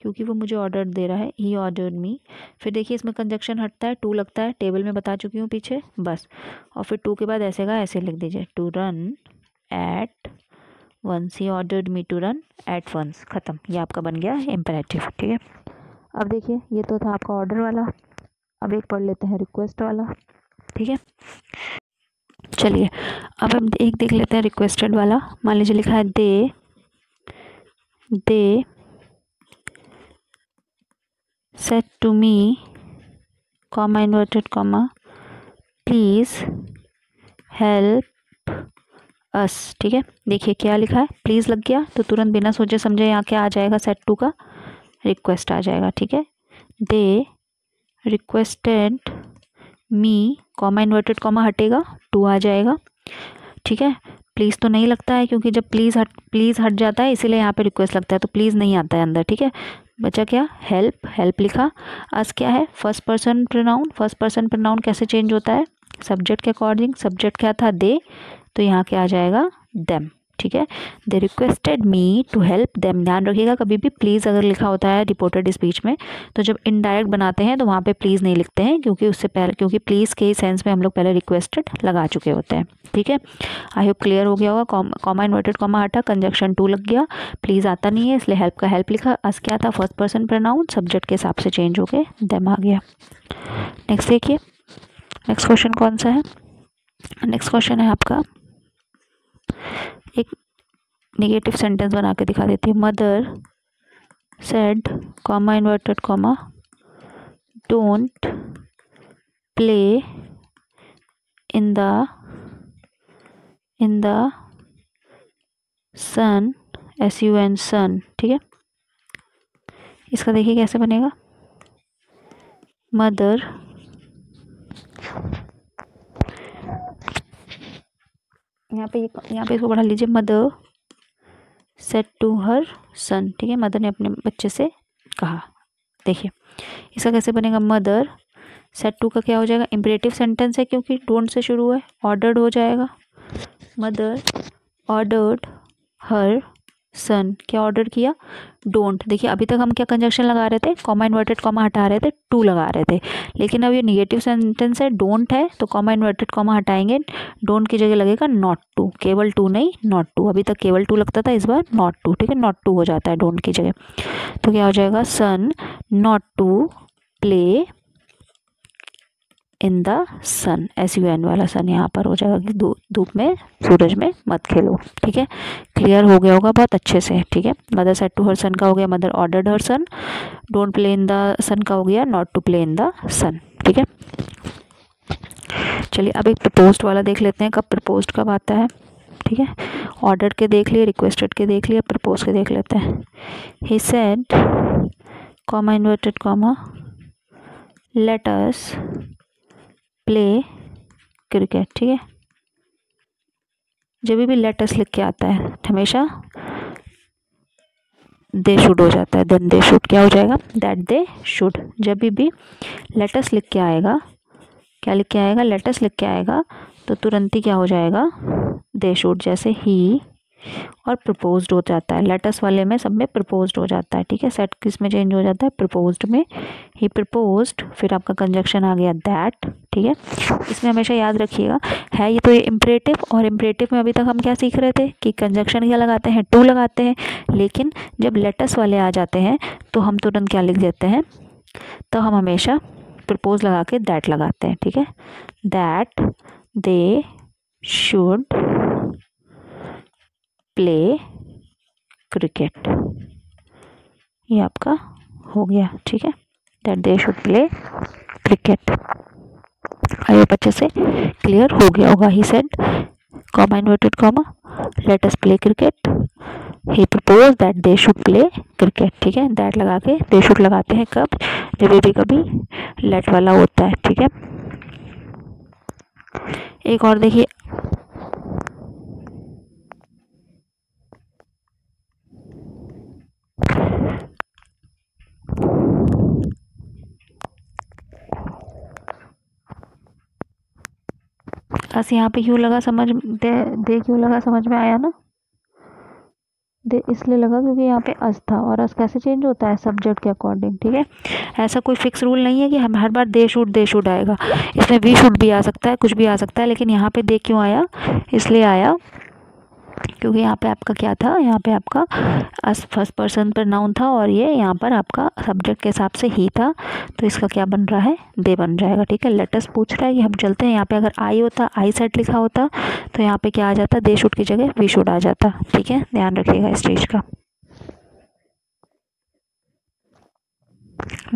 क्योंकि वो मुझे ऑर्डर दे रहा है, ही ऑर्डर्ड मी। फिर देखिए इसमें कंजक्शन हटता है, टू लगता है, टेबल में बता चुकी हूँ पीछे, बस। और फिर टू के बाद ऐसे का ऐसे लिख दीजिए, to run at once, he ordered me to run at once, ख़त्म, ये आपका बन गया इम्पेरेटिव, ठीक है। अब देखिए ये तो था आपका ऑर्डर वाला, अब एक पढ़ लेते हैं रिक्वेस्ट वाला, ठीक है। चलिए अब हम एक देख लेते हैं रिक्वेस्टेड वाला। मान लीजिए लिखा है they they said to me, comma inverted comma, please help us. ठीक है, देखिए क्या लिखा है, प्लीज़ लग गया तो तुरंत बिना सोचे समझे यहाँ क्या आ जाएगा, सेड टू का रिक्वेस्ट आ जाएगा। ठीक है, they requested me, comma inverted comma हटेगा, टू आ जाएगा। ठीक है, प्लीज़ तो नहीं लगता है क्योंकि जब प्लीज़ हट जाता है इसीलिए यहाँ पे रिक्वेस्ट लगता है, तो प्लीज़ नहीं आता है अंदर। ठीक है, बचा क्या, हेल्प लिखा। अस क्या है, first person pronoun. First person pronoun कैसे चेंज होता है, सब्जेक्ट के अकॉर्डिंग। सब्जेक्ट क्या था, दे, तो यहाँ क्या आ जाएगा, देम। ठीक है, they requested me to help them. ध्यान रखिएगा कभी भी प्लीज़ अगर लिखा होता है रिपोर्टेड स्पीच में, तो जब इनडायरेक्ट बनाते हैं तो वहाँ पे प्लीज़ नहीं लिखते हैं, क्योंकि उससे पहले, क्योंकि प्लीज़ के सेंस में हम लोग पहले रिक्वेस्टेड लगा चुके होते हैं। ठीक है, आई होप क्लियर हो गया होगा। कॉमा इन्वर्टेड कॉमा हटा, कंजक्शन टू लग गया, प्लीज़ आता नहीं है इसलिए हेल्प का हेल्प लिखा। अस क्या था, फर्स्ट पर्सन प्रोनाउन, सब्जेक्ट के हिसाब से चेंज हो गए, देम आ गया। नेक्स्ट देखिए, नेक्स्ट क्वेश्चन कौन सा है। नेक्स्ट क्वेश्चन है आपका, एक नेगेटिव सेंटेंस बना के दिखा देती हूँ। Mother said, comma inverted comma, don't play in the sun, SUN sun. ठीक है, इसका देखिए कैसे बनेगा, मदर यहाँ पे इसको बढ़ा लीजिए, मदर सेड टू हर सन। ठीक है, मदर ने अपने बच्चे से कहा। देखिए इसका कैसे बनेगा, मदर सेड टू का क्या हो जाएगा, इम्परेटिव सेंटेंस है क्योंकि डोंट से शुरू है, ऑर्डर्ड हो जाएगा। मदर ऑर्डर्ड हर सन, क्या ऑर्डर किया, डोंट। देखिए अभी तक हम क्या कंजक्शन लगा रहे थे, कॉमा इन्वर्टेड कॉमा हटा रहे थे, टू लगा रहे थे, लेकिन अब ये निगेटिव सेंटेंस है, डोंट है, तो कॉमा इन्वर्टेड कॉमा हटाएंगे, डोंट की जगह लगेगा नॉट टू। केवल टू नहीं, नॉट टू। अभी तक केवल टू लगता था, इस बार नॉट टू। ठीक है, नॉट टू हो जाता है डोंट की जगह, तो क्या हो जाएगा, son not to play in the sun, SUN वाला सन यहाँ पर हो जाएगा कि धूप में, सूरज में मत खेलो। ठीक है, क्लियर हो गया होगा बहुत अच्छे से। ठीक है, mother said to her son का हो गया, mother ordered her son. Don't play in the sun का हो गया, not to play in the sun. ठीक है, चलिए अब एक प्रपोज्ड वाला देख लेते हैं, कब प्रपोज्ड कब आता है। ठीक है, ऑर्डर्ड के देख लिए, रिक्वेस्टेड के देख लिए, प्रपोज के देख लेते हैं। ही said, comma inverted comma, let us play cricket. ठीक है, जब भी लेट अस लिख के आता है हमेशा दे शुड हो जाता है, देन दे शुड क्या हो जाएगा, दैट दे शुड। जब भी लेट अस लिख के आएगा, क्या लिख के आएगा, लेट अस लिख के आएगा, तो तुरंत ही क्या हो जाएगा, दे शुड। जैसे ही और प्रपोज्ड हो जाता है, लेटस वाले में सब में प्रपोज्ड हो जाता है। ठीक है, सेट किस में चेंज हो जाता है, प्रपोज्ड में। ही प्रपोज्ड, फिर आपका कंजक्शन आ गया दैट। ठीक है, इसमें हमेशा याद रखिएगा है ये तो ये इम्परेटिव, और इम्परेटिव में अभी तक हम क्या सीख रहे थे कि कंजक्शन क्या लगाते हैं, टू लगाते हैं, लेकिन जब लेटस वाले आ जाते हैं तो हम तुरंत क्या लिख देते हैं, तो हम हमेशा प्रपोज लगा के दैट लगाते हैं। ठीक है, that they should play cricket, ये आपका हो गया। ठीक है, that they should play cricket. I hope अच्छे से क्लियर हो गया होगा। ही said, comma inverted comma, let us play cricket. He propose that they should play cricket. ठीक है, दैट लगा के दे शुड लगाते हैं कब, जब भी कभी लेट वाला होता है। ठीक है, एक और देखिए, बस यहाँ पे क्यों लगा समझ दे क्यों लगा समझ में आया ना, दे इसलिए लगा क्योंकि यहाँ पे अस था, और अस कैसे चेंज होता है, सब्जेक्ट के अकॉर्डिंग। ठीक है, ऐसा कोई फिक्स रूल नहीं है कि हम हर बार दे शुड आएगा, इसमें वी शुड भी आ सकता है, कुछ भी आ सकता है, लेकिन यहाँ पे दे क्यों आया, इसलिए आया क्योंकि यहाँ पे आपका क्या था, यहाँ पे आपका अस फर्स्ट पर्सन पर नाउन था, और ये यहाँ पर आपका सब्जेक्ट के हिसाब से ही था, तो इसका क्या बन रहा है, दे बन जाएगा। ठीक है, लेटस पूछ रहा है कि हम चलते हैं, यहाँ पे अगर आई होता, आई सेट लिखा होता, तो यहाँ पे क्या आ जाता, दे शुड की जगह वी शुड आ जाता। ठीक है, ध्यान रखिएगा इस चीज़ का।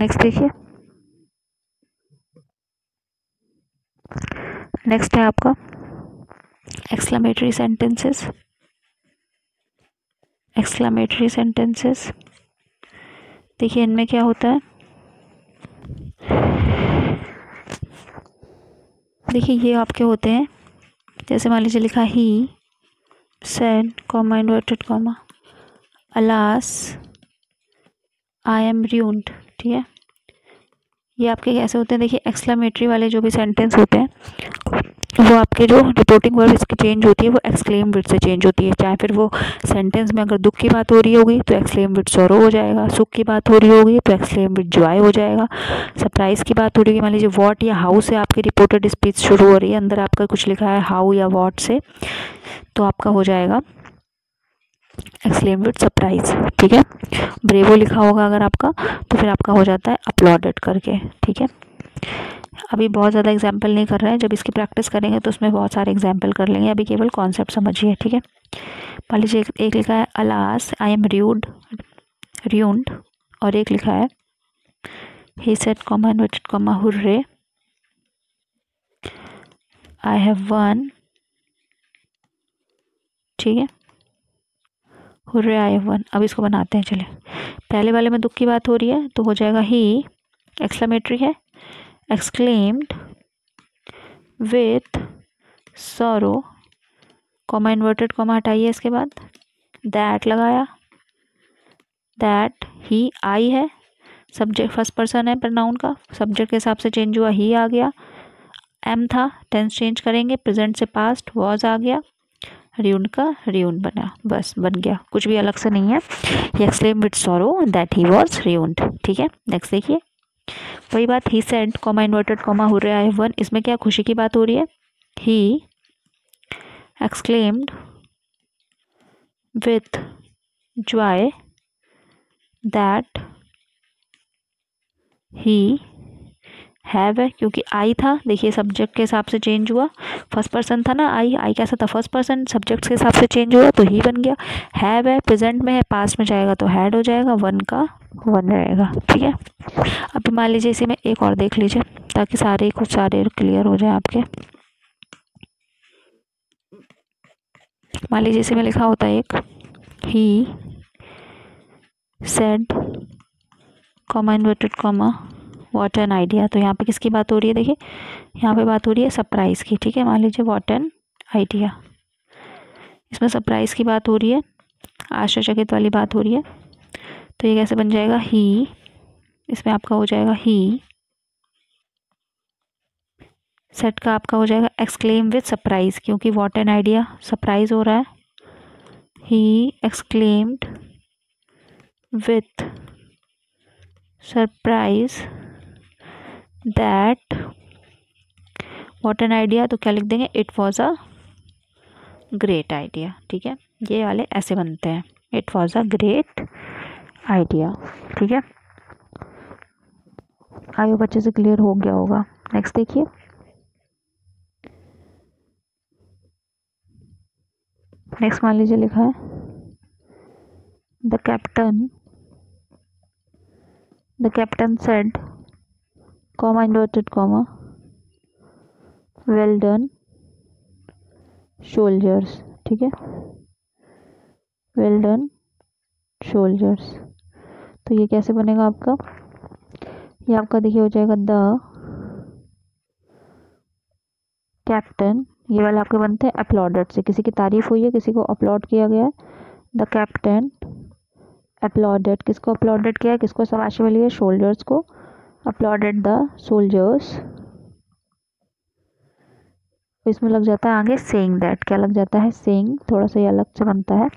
नेक्स्ट देखिए, नेक्स्ट है आपका एक्सक्लेमेटरी सेंटेंसेस। एक्सक्लेमेटरी सेंटेंसेस देखिए, इनमें क्या होता है, देखिए ये आपके होते हैं, जैसे मान लीजिए लिखा ही said comma inverted comma alas I am ruined, ठीक है। ये आपके कैसे होते हैं, देखिए एक्सक्लेमेटरी वाले जो भी सेंटेंस होते हैं वो आपके जो रिपोर्टिंग वर्ब इसकी चेंज होती है वो एक्सक्लेम विद से चेंज होती है। चाहे फिर वो सेंटेंस में अगर दुख की बात हो रही होगी तो एक्सक्लेम विद सॉरो हो जाएगा, सुख की बात हो रही होगी तो एक्सक्लेम विद जॉय हो जाएगा, सरप्राइज की बात हो रही होगी, मान लीजिए व्हाट या हाउ से आपकी रिपोर्टेड स्पीच शुरू हो रही है, अंदर आपका कुछ लिखा है हाउ या व्हाट से, तो आपका हो जाएगा एक्सक्लेम विद सरप्राइज, ठीक है। ब्रेवो लिखा होगा अगर आपका तो फिर आपका हो जाता है अपलॉडेड करके, ठीक है। अभी बहुत ज़्यादा एग्जाम्पल नहीं कर रहे हैं, जब इसकी प्रैक्टिस करेंगे तो उसमें बहुत सारे एग्जाम्पल कर लेंगे, अभी केवल कॉन्सेप्ट समझिए, ठीक है। मान लीजिए एक लिखा है अलास आई एम रूइंड और एक लिखा है he said comma inverted comma hurray I have one, ठीक है, हुर्रे आई हैव वन। अब इसको बनाते हैं, चलिए। पहले वाले में दुख की बात हो रही है तो हो जाएगा ही एक्सक्लेमेटरी है, exclaimed with sorrow comma inverted comma हटाइए, इसके बाद दैट लगाया, दैट ही आई है, सब्जेक्ट फर्स्ट पर्सन है प्रोनाउन का, सब्जेक्ट के हिसाब से चेंज हुआ ही आ गया, एम था टेंस चेंज करेंगे, प्रेजेंट से पास्ट वॉज आ गया, रूइंड का रूइंड बना, बस बन गया, कुछ भी अलग से नहीं है। He exclaimed with sorrow that he was ruined, ठीक है। नेक्स्ट देखिए, वही बात ही said comma inverted comma hurray I have one, इसमें क्या खुशी की बात हो रही है, he exclaimed with Joy that he have है, क्योंकि आई था, देखिए सब्जेक्ट के हिसाब से चेंज हुआ, फर्स्ट पर्सन था ना आई, आई कैसा था फर्स्ट पर्सन, सब्जेक्ट के हिसाब से चेंज हुआ तो ही बन गया। हैव है प्रेजेंट में है, पास्ट में जाएगा तो हैड हो जाएगा, वन का वन रहेगा, ठीक है। अभी मान लीजिए इसी में एक और देख लीजिए ताकि सारे कुछ सारे क्लियर हो जाए आपके। मान लीजिए इसी में लिखा होता है एक ही said comma inverted comma what an idea, तो यहाँ पे किसकी बात हो रही है, देखिए यहाँ पे बात हो रही है सरप्राइज़ की, ठीक है। मान लीजिए व्हाट एन आइडिया, इसमें सरप्राइज़ की बात हो रही है, आश्चर्यचकित वाली बात हो रही है, तो ये कैसे बन जाएगा ही, इसमें आपका हो जाएगा ही सेट का आपका हो जाएगा एक्सक्लेम विद सरप्राइज, क्योंकि व्हाट एन आइडिया सरप्राइज हो रहा है, he exclaimed with surprise that what an idea, तो क्या लिख देंगे, it was a great idea, ठीक है। ये वाले ऐसे बनते हैं, it was a great idea, ठीक है। आई होप अच्छे से क्लियर हो गया होगा। नेक्स्ट देखिए, नेक्स्ट मान लीजिए लिखा है the captain said comma inverted comma well done soldiers, ठीक है, वेल डन सोल्जर्स, तो ये कैसे बनेगा आपका, ये आपका देखिए हो जाएगा द कैप्टन, ये वाले आपके बनते हैं अपलॉडेड से, किसी की तारीफ हुई है, किसी को अपलॉड किया गया है, द कैप्टन अपलॉडेड, किसको अपलॉडेड किया है, किसको शाबाशी मिली है, सोल्जर्स को, अपलॉडेड द सोल्जर्स, इसमें लग जाता है आगे सेइंग दैट, क्या लग जाता है, सेइंग, थोड़ा सा ये अलग से बनता है,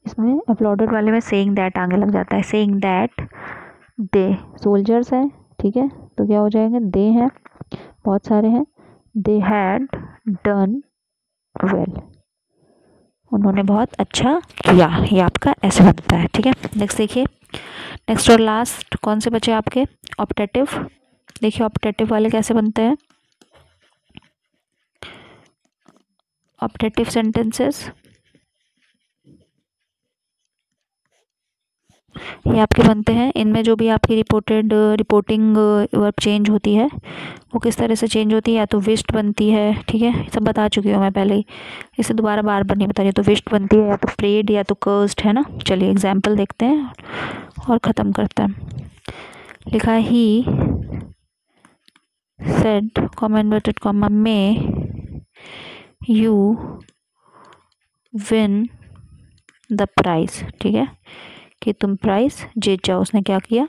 इसमें अपलॉडेड वाले में सेइंग दैट आगे लग जाता है, सेइंग दैट दे सोल्जर्स हैं, ठीक है, तो क्या हो जाएंगे, दे हैं, बहुत सारे हैं, दे हैड डन वेल, उन्होंने बहुत अच्छा किया, ये आपका ऐसे बनता है, ठीक है। नेक्स्ट देखिए, नेक्स्ट और लास्ट कौन से बचे आपके, ऑप्टेटिव, देखिए ऑप्टेटिव वाले कैसे बनते हैं, ऑप्टेटिव सेंटेंसेस, ये आपके बनते हैं। इनमें जो भी आपकी रिपोर्टिंग वर्ब चेंज होती है वो किस तरह से चेंज होती है, या तो विश्ड बनती है, ठीक है, सब बता चुकी हूँ मैं पहले ही, इसे दोबारा बार बार नहीं बता रही। तो विश्ड बनती है, या तो प्रेड, या तो कर्स्ड, है ना। चलिए एग्जाम्पल देखते हैं और ख़त्म करते हैं। लिखा है he said comma inverted comma में यू विन द प्राइज, ठीक है, कि तुम प्राइस जीत जाओ। उसने क्या किया,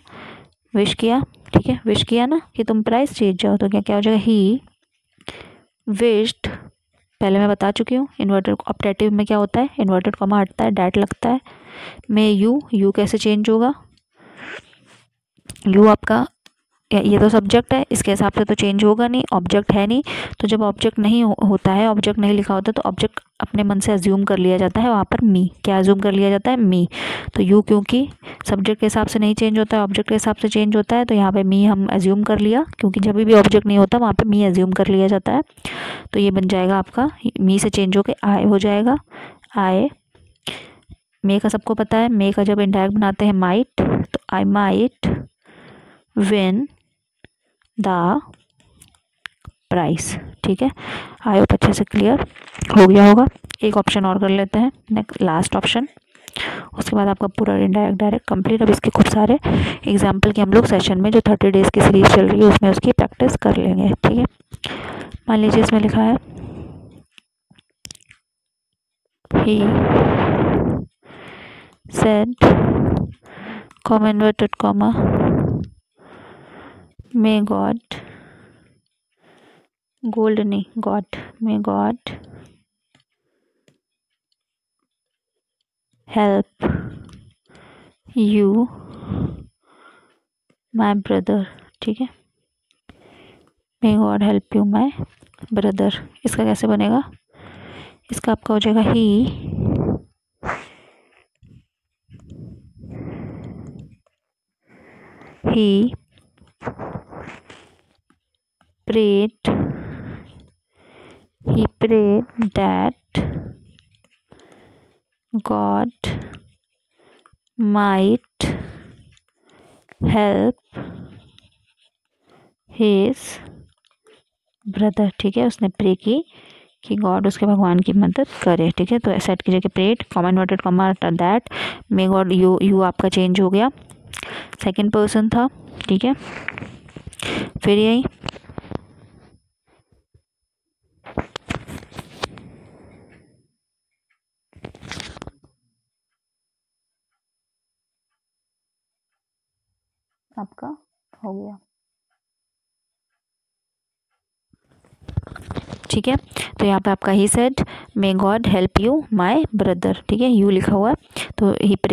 विश किया, ठीक है, विश किया ना कि तुम प्राइस जीत जाओ। तो क्या क्या हो जाएगा, ही विश्ड, पहले मैं बता चुकी हूँ। इन्वर्टेड ऑप्टेटिव में क्या होता है, इन्वर्टेड कॉमा हटता है, डैट लगता है। में यू कैसे चेंज होगा, यू आपका, ये तो सब्जेक्ट है, इसके हिसाब से तो चेंज होगा नहीं, ऑब्जेक्ट है नहीं। तो जब ऑब्जेक्ट नहीं होता है, ऑब्जेक्ट नहीं लिखा होता, तो ऑब्जेक्ट अपने मन से अज्यूम कर लिया जाता है। वहाँ पर मी, क्या अज्यूम कर लिया जाता है, मी। तो यू क्योंकि सब्जेक्ट के हिसाब से नहीं चेंज होता है, ऑब्जेक्ट के हिसाब से चेंज होता है, तो यहाँ पे मी हम अज्यूम कर लिया, क्योंकि जब भी ऑब्जेक्ट नहीं होता वहाँ पर मी अज्यूम कर लिया जाता है। तो ये बन जाएगा आपका, मी से चेंज होकर आए हो जाएगा, आए। मे का सबको पता है, मे का जब इंडायरेक्ट बनाते हैं माइट, तो I might win the price, ठीक है। आई होप अच्छे से क्लियर हो गया होगा। एक ऑप्शन और कर लेते हैं, नेक्स्ट लास्ट ऑप्शन, उसके बाद आपका पूरा इनडायरेक्ट डायरेक्ट कंप्लीट। अब इसके खूब सारे एग्जाम्पल के हम लोग सेशन में, जो 30 डेज़ की सीरीज चल रही है उसमें उसकी प्रैक्टिस कर लेंगे, ठीक है। मान लीजिए इसमें लिखा है he said comma inverted comma may God, gold नहीं, God, may God help you my brother, ठीक है, may God help you my brother. इसका कैसे बनेगा, इसका आपका हो जाएगा ही prayed that God might help his brother, ठीक है। उसने प्रे की कि गॉड उसके भगवान की मदद करे, ठीक है। तो सेट की जगह prayed, comma inverted comma that, may God, you आपका चेंज हो गया, सेकंड पर्सन था, ठीक है। फिर यही आपका हो गया, ठीक है। तो यहाँ पे आपका he said may God help you my brother, ठीक है, यू लिखा हुआ है, तो ही प्रे